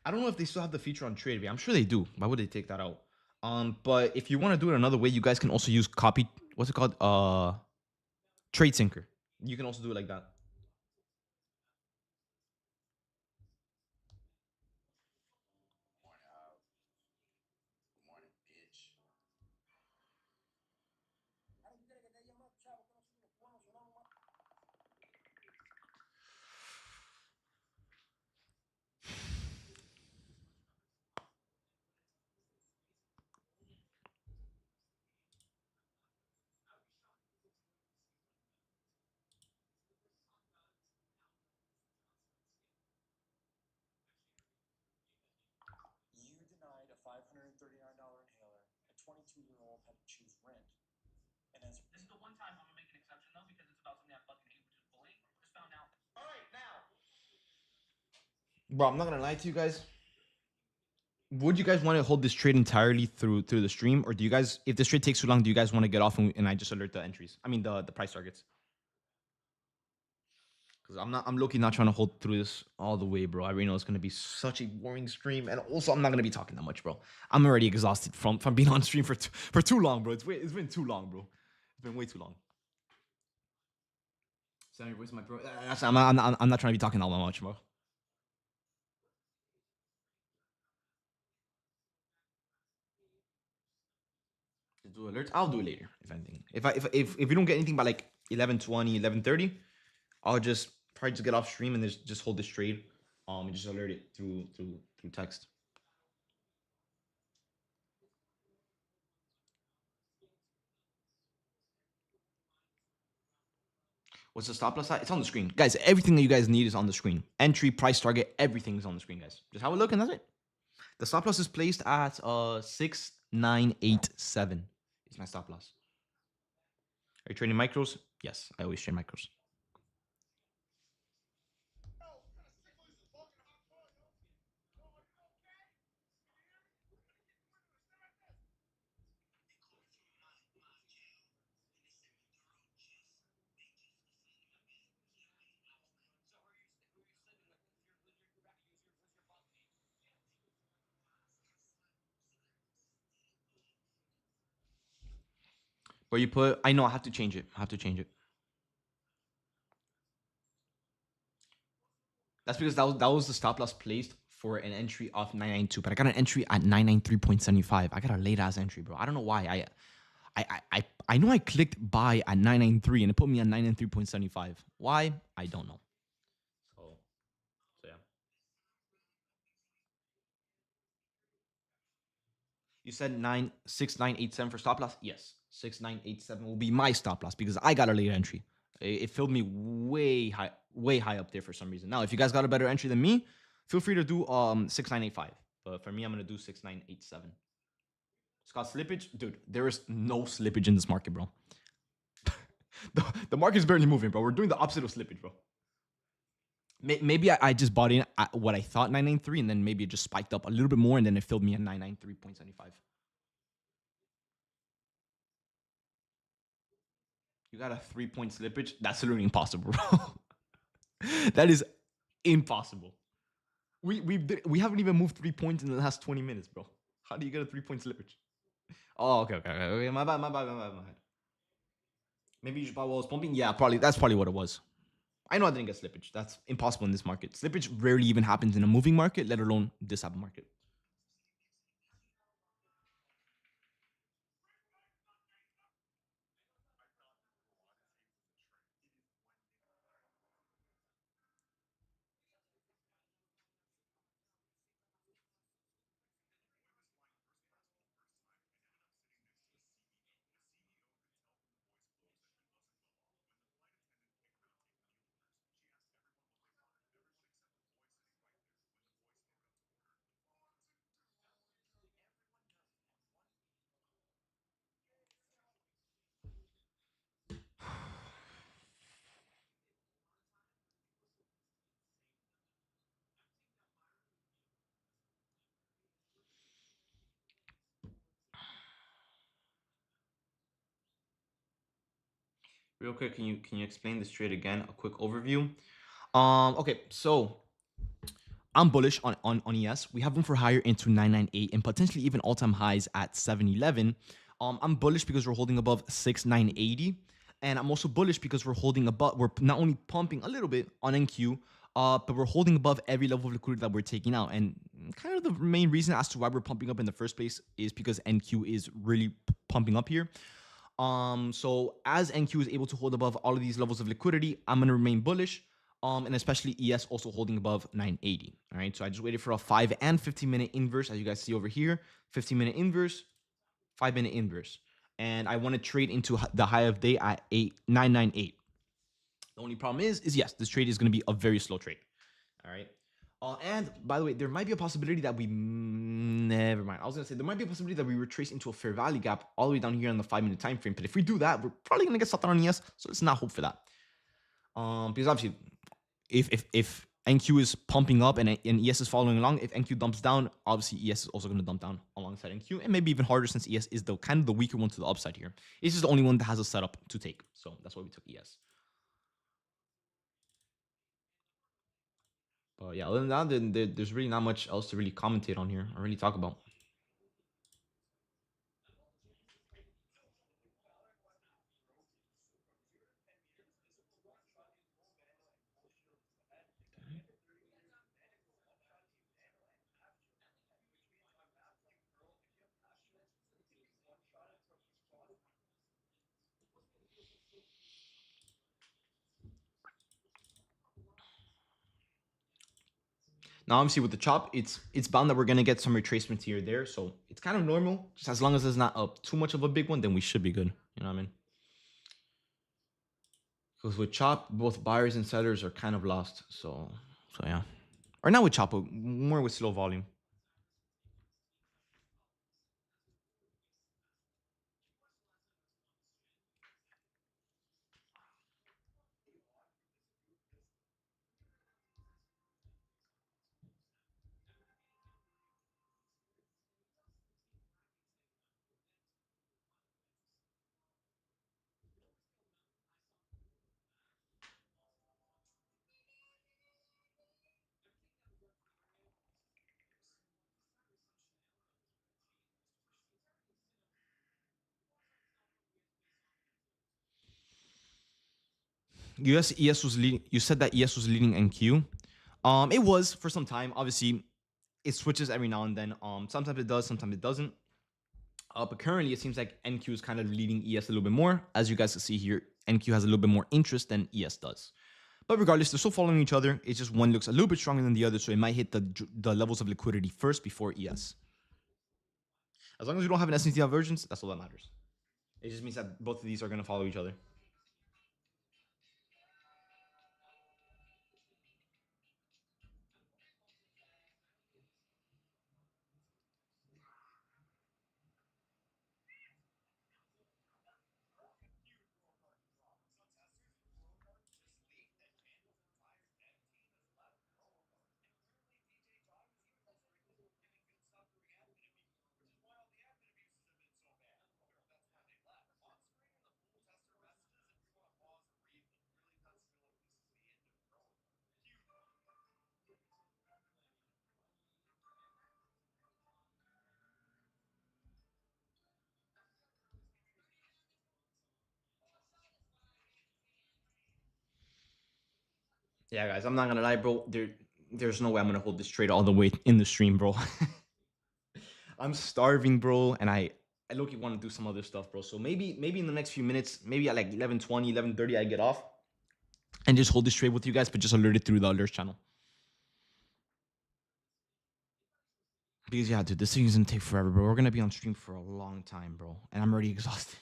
I don't know if they still have the feature on TradeView. I'm sure they do. Why would they take that out? But if you want to do it another way, you guys can also use copy. What's it called? Trade Syncer. You can also do it like that. Bro, I'm not gonna lie to you guys. Would you guys want to hold this trade entirely through the stream, or do you guys, if this trade takes too long, do you guys want to get off and I just alert the entries? I mean the price targets. Because I'm low-key not trying to hold through this all the way, bro. I already know it's gonna be such a boring stream, and also I'm not gonna be talking that much, bro. I'm already exhausted from being on stream for too long, bro. It's been too long, bro. It's been way too long. Sound your voice, my bro. I'm not trying to be talking all that much, bro. Do alerts. I'll do it later, if anything. If we don't get anything by like 11:20, 11:30, I'll just probably just get off stream and just hold this trade, and just alert it through text. What's the stop loss at? It's on the screen, guys. Everything that you guys need is on the screen. Entry, price target, everything is on the screen, guys. Just have a look and that's it. The stop loss is placed at 6987. Is my stop loss. Are you trading micros? Yes, I always trade micros. But you put, I know I have to change it. I have to change it. That's because that was the stop loss placed for an entry of 992, but I got an entry at 993.75. I got a late ass entry, bro. I don't know why. I know I clicked buy at 993 and it put me at 993.75. Why? I don't know. So yeah. You said 6987 for stop loss? Yes. 6987 will be my stop loss because I got a late entry. It filled me way high up there for some reason. Now, if you guys got a better entry than me, feel free to do 6985. But for me, I'm gonna do 6987. It's got slippage, dude. There is no slippage in this market, bro. the market is barely moving, bro. We're doing the opposite of slippage, bro. Maybe I just bought in at what I thought 993, and then maybe it just spiked up a little bit more, and then it filled me at 993.75. You got a 3-point slippage? That's literally impossible, bro. That is impossible. We haven't even moved 3 points in the last 20 minutes, bro. How do you get a 3-point slippage? Oh, okay. My bad. Maybe you should buy while it's pumping. Yeah, probably. That's probably what it was. I know I didn't get slippage. That's impossible in this market. Slippage rarely even happens in a moving market, let alone this type of market. Real quick, can you explain this trade again? A quick overview. Okay, so I'm bullish on ES. We have room for higher into 998 and potentially even all-time highs at 711. I'm bullish because we're holding above 6980. And I'm also bullish because we're holding above, we're not only pumping a little bit on NQ, but we're holding above every level of liquidity that we're taking out. And kind of the main reason as to why we're pumping up in the first place is because NQ is really pumping up here. So as NQ is able to hold above all of these levels of liquidity, I'm going to remain bullish. And especially ES also holding above 980. All right. So I just waited for a 5 and 15-minute inverse, as you guys see over here. 15-minute inverse, 5-minute inverse. And I want to trade into the high of day at 998. The only problem is yes, this trade is going to be a very slow trade. All right. And by the way, there might be a possibility that we never mind. I was gonna say there might be a possibility that we retrace into a fair value gap all the way down here on the 5-minute time frame. But if we do that, we're probably gonna get something on ES. So let's not hope for that. Because obviously, NQ is pumping up and ES is following along. If NQ dumps down, obviously ES is also going to dump down alongside NQ, and maybe even harder since ES is the kind of the weaker one to the upside here. ES is the only one that has a setup to take, so that's why we took ES. But yeah, other than that, then there's really not much else to really commentate on here or really talk about. Now, obviously, with the chop, it's bound that we're gonna get some retracements here or there, so it's kind of normal. Just as long as it's not up too much of a big one, then we should be good. You know what I mean? Because with chop, both buyers and sellers are kind of lost. So yeah, or not with chop, but more with slow volume. US ES was leading. You said that ES was leading NQ. It was for some time. Obviously, it switches every now and then. Sometimes it does, sometimes it doesn't. But currently, it seems like NQ is kind of leading ES a little bit more. As you guys can see here, NQ has a little bit more interest than ES does. But regardless, they're still following each other. It's just one looks a little bit stronger than the other, so it might hit the levels of liquidity first before ES. As long as we don't have an S&T divergence, that's all that matters. It just means that both of these are going to follow each other. Yeah, guys, I'm not gonna lie, bro. There's no way I'm gonna hold this trade all the way in the stream, bro. I'm starving, bro, and I look want to do some other stuff, bro. So maybe in the next few minutes, maybe at like 11:20, 11:30, I get off and just hold this trade with you guys, but just alert it through the alerts channel. Because yeah, dude, this thing is gonna take forever, bro. We're gonna be on stream for a long time, bro, and I'm already exhausted.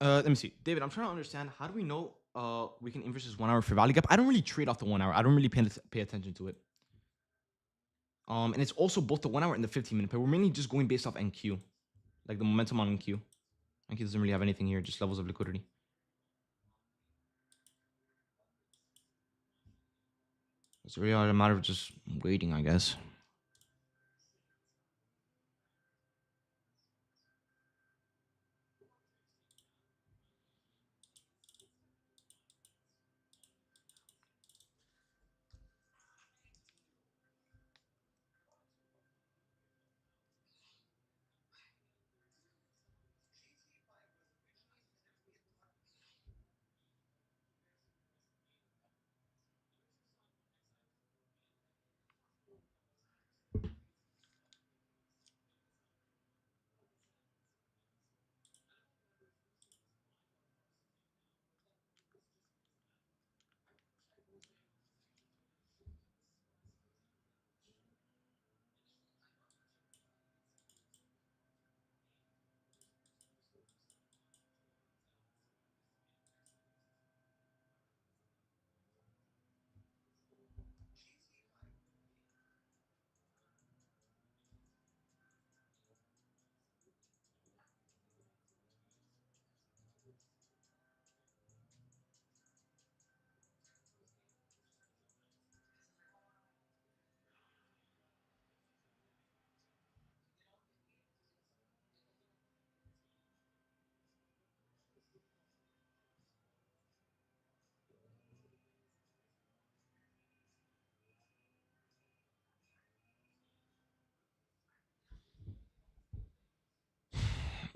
Let me see, David. I'm trying to understand. How do we know we can inverse this 1 hour for value gap? I don't really trade off the 1 hour. I don't really pay attention to it. And it's also both the 1 hour and the 15-minute pair. We're mainly just going based off NQ, like the momentum on NQ. NQ doesn't really have anything here, just levels of liquidity. It's really a matter of just waiting, I guess.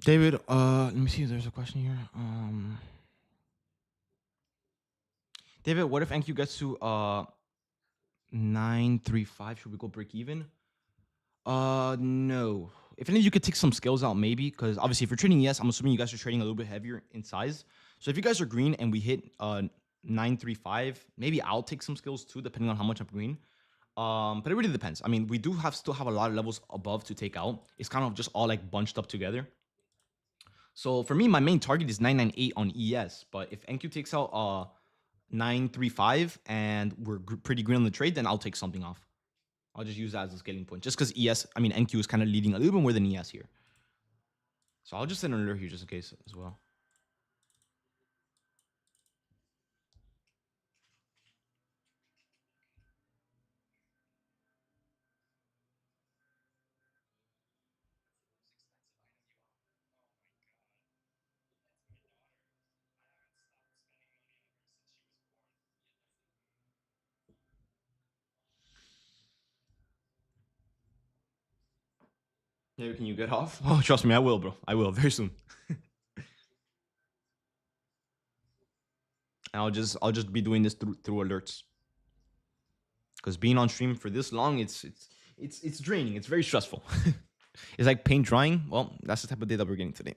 David, let me see if there's a question here. David, what if NQ gets to 935? Should we go break even? No. If anything, you could take some skills out, maybe, because obviously, if you're trading ES, I'm assuming you guys are trading a little bit heavier in size. So if you guys are green and we hit 935, maybe I'll take some skills too, depending on how much I'm green. But it really depends. I mean, we do still have a lot of levels above to take out. It's kind of just all like bunched up together. So for me, my main target is 998 on ES. But if NQ takes out 935 and we're pretty green on the trade, then I'll take something off. I'll just use that as a scaling point. Just because NQ is kind of leading a little bit more than ES here. So I'll just send an alert here just in case as well. Maybe can you get off? Oh, trust me, I will, bro. I will very soon. And I'll just be doing this through alerts. Because being on stream for this long, it's draining. It's very stressful. It's like paint drying. Well, that's the type of day that we're getting today.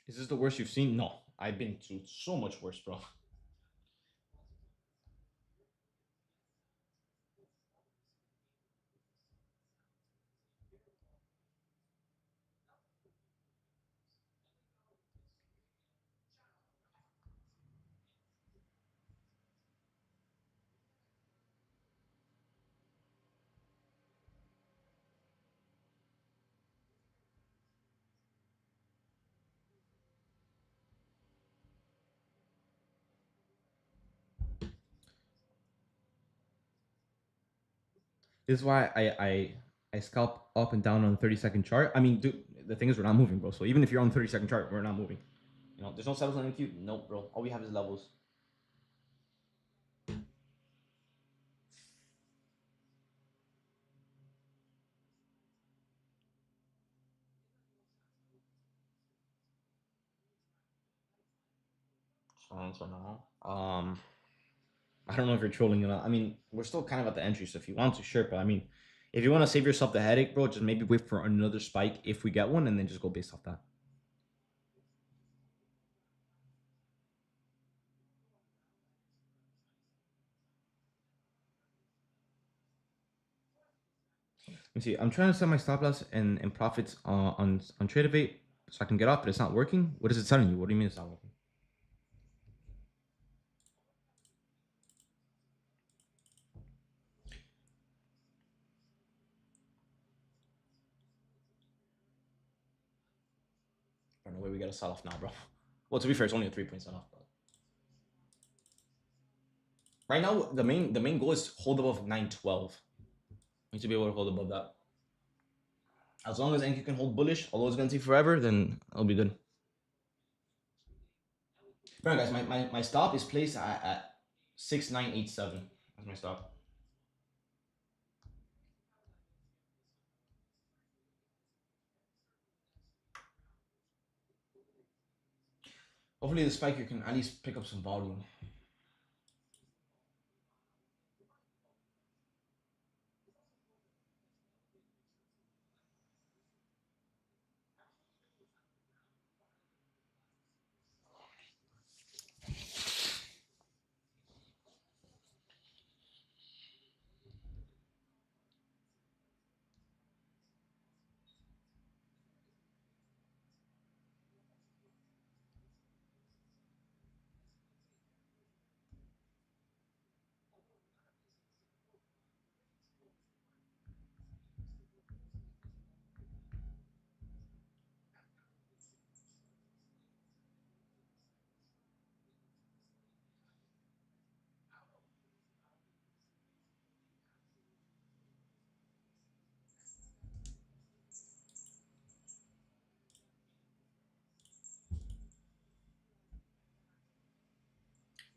Is this the worst you've seen? No, I've been through so much worse, bro. This is why I scalp up and down on the 30-second chart. I mean, dude, the thing is we're not moving, bro. So even if you're on the 30-second chart, we're not moving. You know, there's no settles on NQ. Nope, bro. All we have is levels. So now, I don't know if you're trolling or not. I mean, we're still kind of at the entry, so if you want to, sure. But I mean, if you want to save yourself the headache, bro, just maybe wait for another spike if we get one, and then just go based off that. Let me see. I'm trying to set my stop loss and profits on Tradeovate so I can get off, but it's not working. What is it telling you? What do you mean it's not working? I don't know where we got to sell off now, bro. Well, to be fair, it's only a 3-point sell off. But right now, the main goal is hold above 912. We need to be able to hold above that. As long as NQ can hold bullish, although it's gonna take forever, then it'll be good. Right, guys, my stop is placed at 6987. That's my stop. Hopefully the spiker can at least pick up some volume.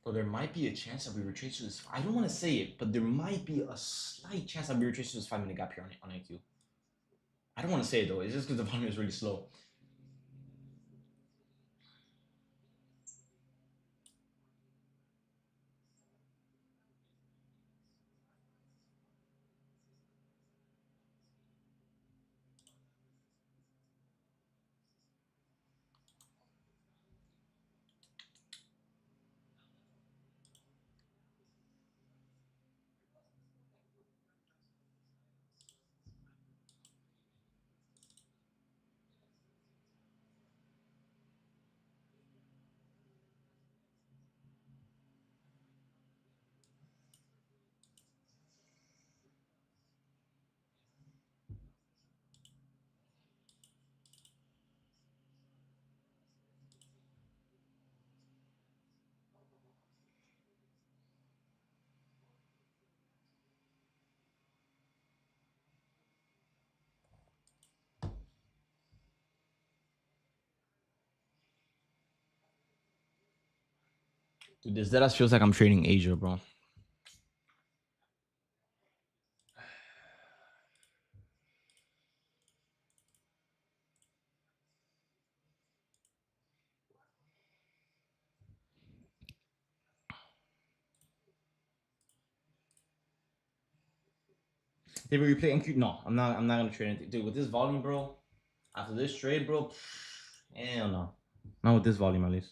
Or there might be a chance that we retrace to this. I don't want to say it, but there might be a slight chance that we retrace to this 5 minute gap here on IQ. I don't want to say it though. It's just because the volume is really slow. Dude, this deadass feels like I'm trading Asia, bro. David, you play NQ? No, I'm not. I'm not gonna trade anything, dude. With this volume, bro. After this trade, bro. Hell no. Not with this volume, at least.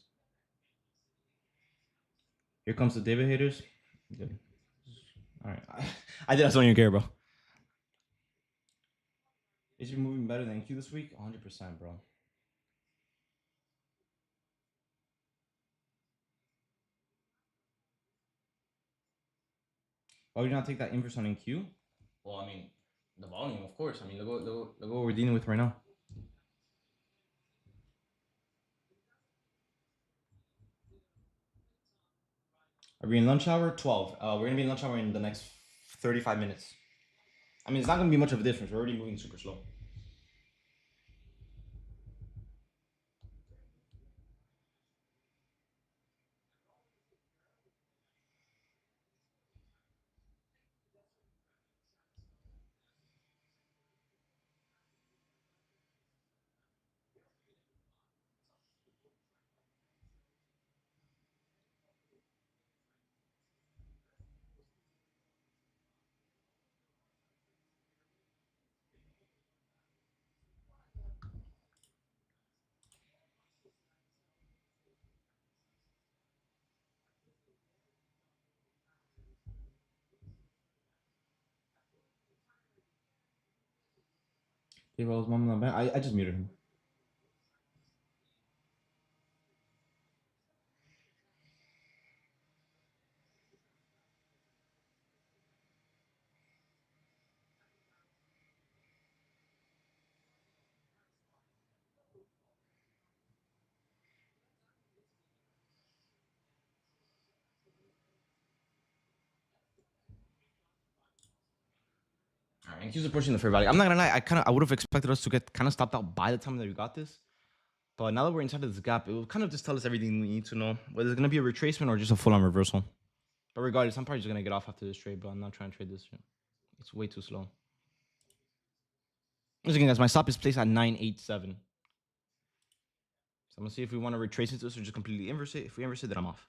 Here comes the David haters. Good. All right. I did. I don't even care, bro. Is he moving better than NQ this week? 100%, bro. Why would you not take that inverse on NQ? Well, I mean, the volume, of course. I mean, look what we're dealing with right now. Are we in lunch hour? 12. We're gonna be in lunch hour in the next 35 minutes. I mean, it's not gonna be much of a difference. We're already moving super slow. Hey, well, mom not bad. I just muted him. All right, and he's approaching the fair value. I'm not gonna lie. I would have expected us to get kind of stopped out by the time that we got this. But now that we're inside of this gap, it will kind of just tell us everything we need to know. Whether it's gonna be a retracement or just a full-on reversal. But regardless, I'm probably just gonna get off after this trade, bro. I'm not trying to trade this shit. It's way too slow. Once again, guys, my stop is placed at 987. So I'm gonna see if we want to retrace into this or just completely inverse it. If we inverse it, then I'm off.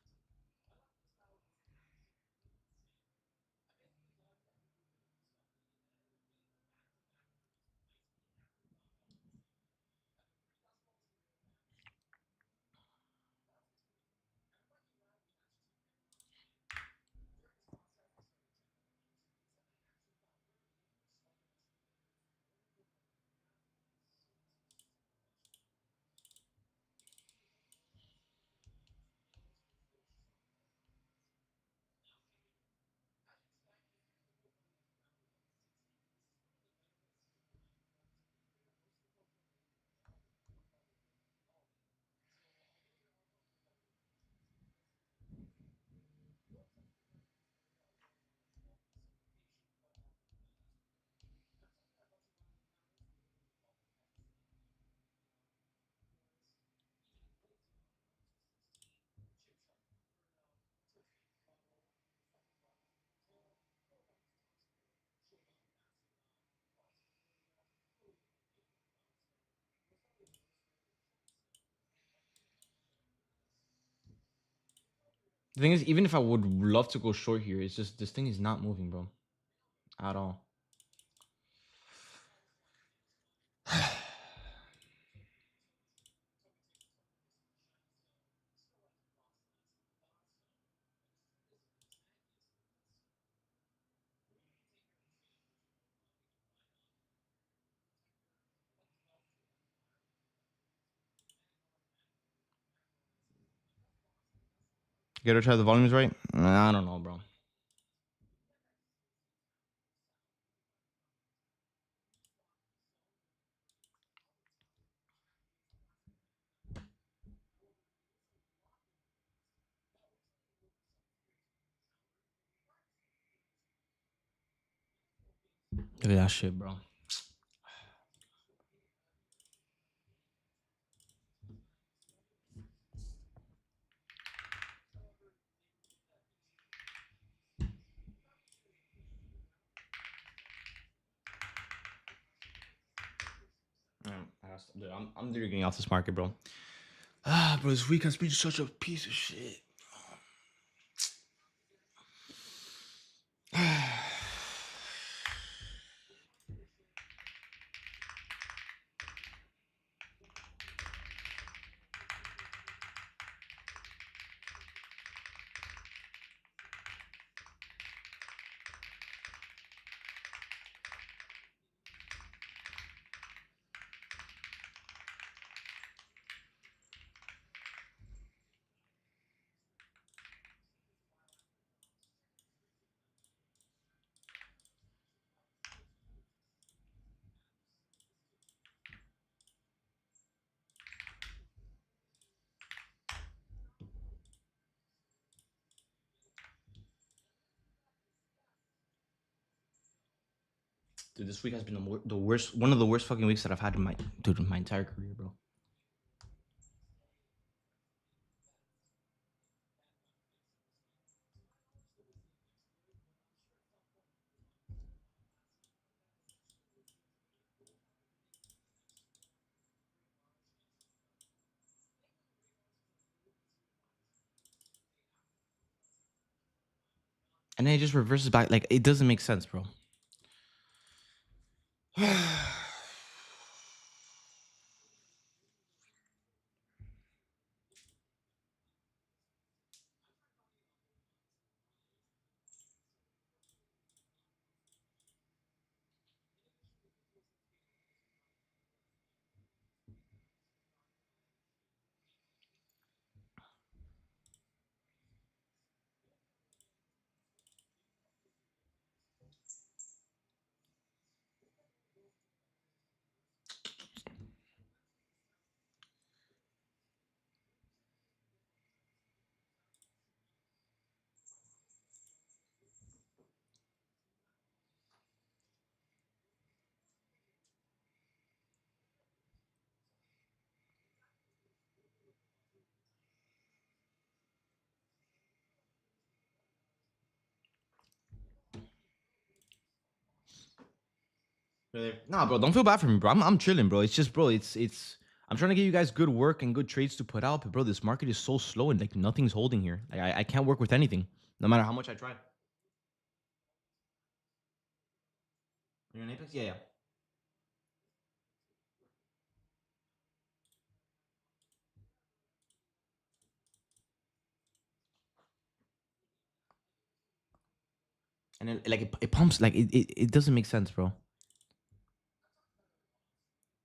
The thing is, even if I would love to go short here, it's just this thing is not moving, bro, at all. Gotta try the volumes right. I don't know, bro. Look at that shit, bro. Dude, I'm literally getting off this market, bro. Bro, this week has been such a piece of shit. Dude, this week has been the worst, one of the worst fucking weeks that I've had in my entire career, bro. And then it just reverses back. Like, it doesn't make sense, bro. Nah, bro, don't feel bad for me, bro. I'm chilling, bro. It's just, bro, it's. I'm trying to get you guys good work and good trades to put out, but bro, this market is so slow and like nothing's holding here. Like I can't work with anything, no matter how much I try. You're in Apex, yeah, yeah. And then like it pumps, like it doesn't make sense, bro.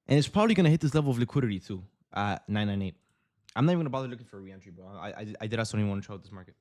And it's probably gonna hit this level of liquidity too, 998. I'm not even gonna bother looking for a reentry, bro. I did ask anyone to try out this market.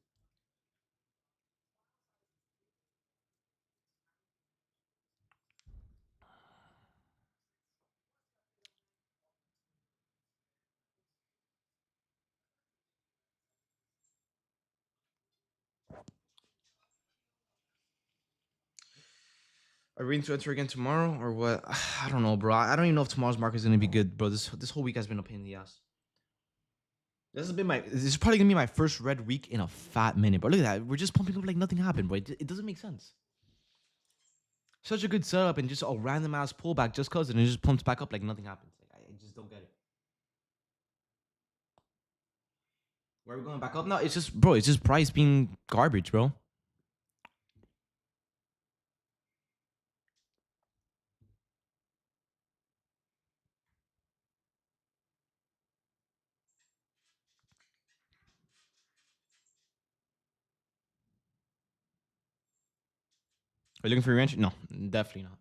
Are we going to enter again tomorrow or what? I don't know, bro. I don't even know if tomorrow's market is gonna be good, bro. This whole week has been a pain in the ass. This is probably gonna be my first red week in a fat minute, bro. Look at that. We're just pumping up like nothing happened, bro. It doesn't make sense. Such a good setup and just a random ass pullback just cause and it just pumps back up like nothing happens. Like I just don't get it. Where are we going back up now? It's just, bro, it's just price being garbage, bro. Are you looking for revenge? No, definitely not.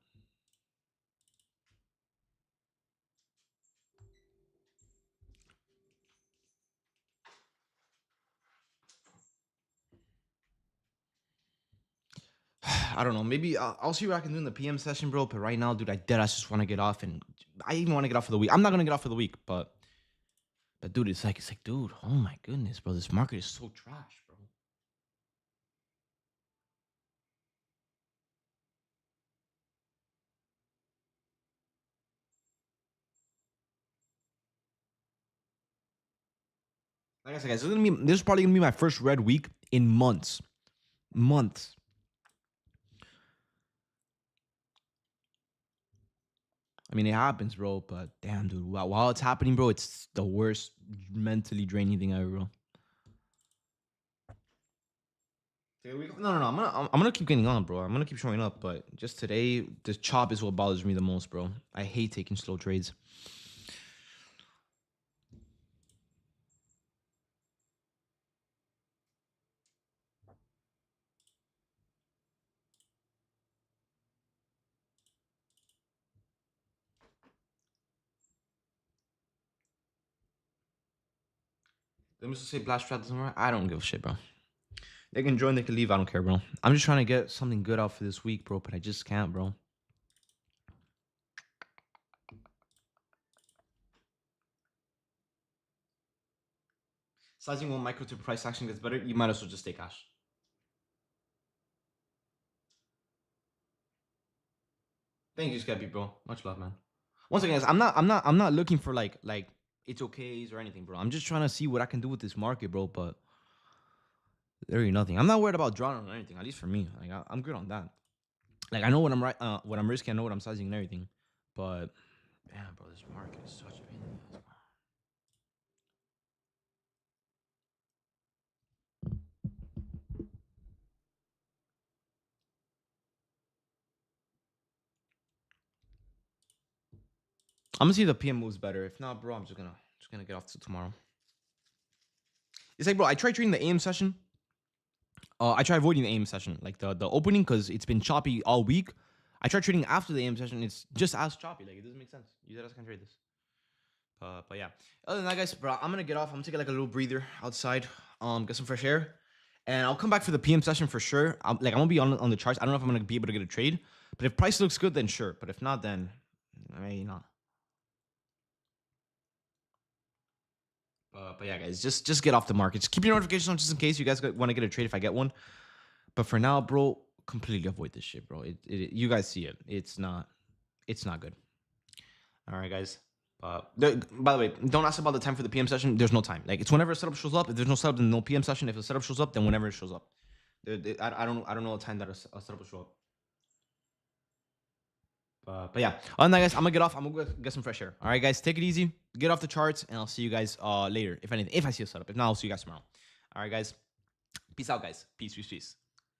I don't know. Maybe I'll see what I can do in the PM session, bro. But right now, dude, I just want to get off, and I even want to get off for the week. I'm not gonna get off for the week, but dude, it's like, dude, oh my goodness, bro, this market is so trash, bro. Like I said, guys, this is probably gonna be my first red week in months, months. I mean, it happens, bro. But damn, dude, while it's happening, bro, it's the worst mentally draining thing ever, bro. No, no, no. I'm gonna keep getting on, bro. I'm gonna keep showing up. But just today, the chop is what bothers me the most, bro. I hate taking slow trades. Let me just say Blast Strat doesn't work. I don't give a shit, bro. They can join, they can leave. I don't care, bro. I'm just trying to get something good out for this week, bro. But I just can't, bro. Sizing one micro to price action gets better. You might as well just stay cash. Thank you, Skeppy, bro. Much love, man. Once again, guys, I'm not looking for like it's okays or anything, bro. I'm just trying to see what I can do with this market, bro. But there ain't nothing. I'm not worried about drawing or anything. At least for me, like I'm good on that. Like I know what I'm right, what I'm risking. I know what I'm sizing and everything. But damn, bro, this market is such a pain in the ass, bro. I'm gonna see if the PM moves better. If not, bro, I'm just gonna get off to tomorrow. It's like, bro, I tried trading the AM session. I try avoiding the AM session, like the opening, because it's been choppy all week. I tried trading after the AM session. It's just as choppy. Like it doesn't make sense. You guys can trade this. But yeah. Other than that, guys, bro, I'm gonna get off. I'm gonna take like a little breather outside. Get some fresh air, and I'll come back for the PM session for sure. I'm gonna be on the charts. I don't know if I'm gonna be able to get a trade, but if price looks good, then sure. But if not, then I mean, not. But yeah, guys, just get off the market. Just keep your notifications on just in case you guys want to get a trade if I get one. But for now, bro, completely avoid this shit, bro. You guys see it. It's not good. All right, guys. By the way, don't ask about the time for the PM session. There's no time. Like it's whenever a setup shows up. If there's no setup, then no PM session. If a setup shows up, then whenever it shows up. I don't know the time that a setup will show up. But yeah, other than that, guys, I'm gonna get off. I'm gonna go get some fresh air. All right, guys, take it easy. Get off the charts, and I'll see you guys later. If anything, if I see a setup. If not, I'll see you guys tomorrow. All right, guys. Peace out, guys. Peace, peace, peace.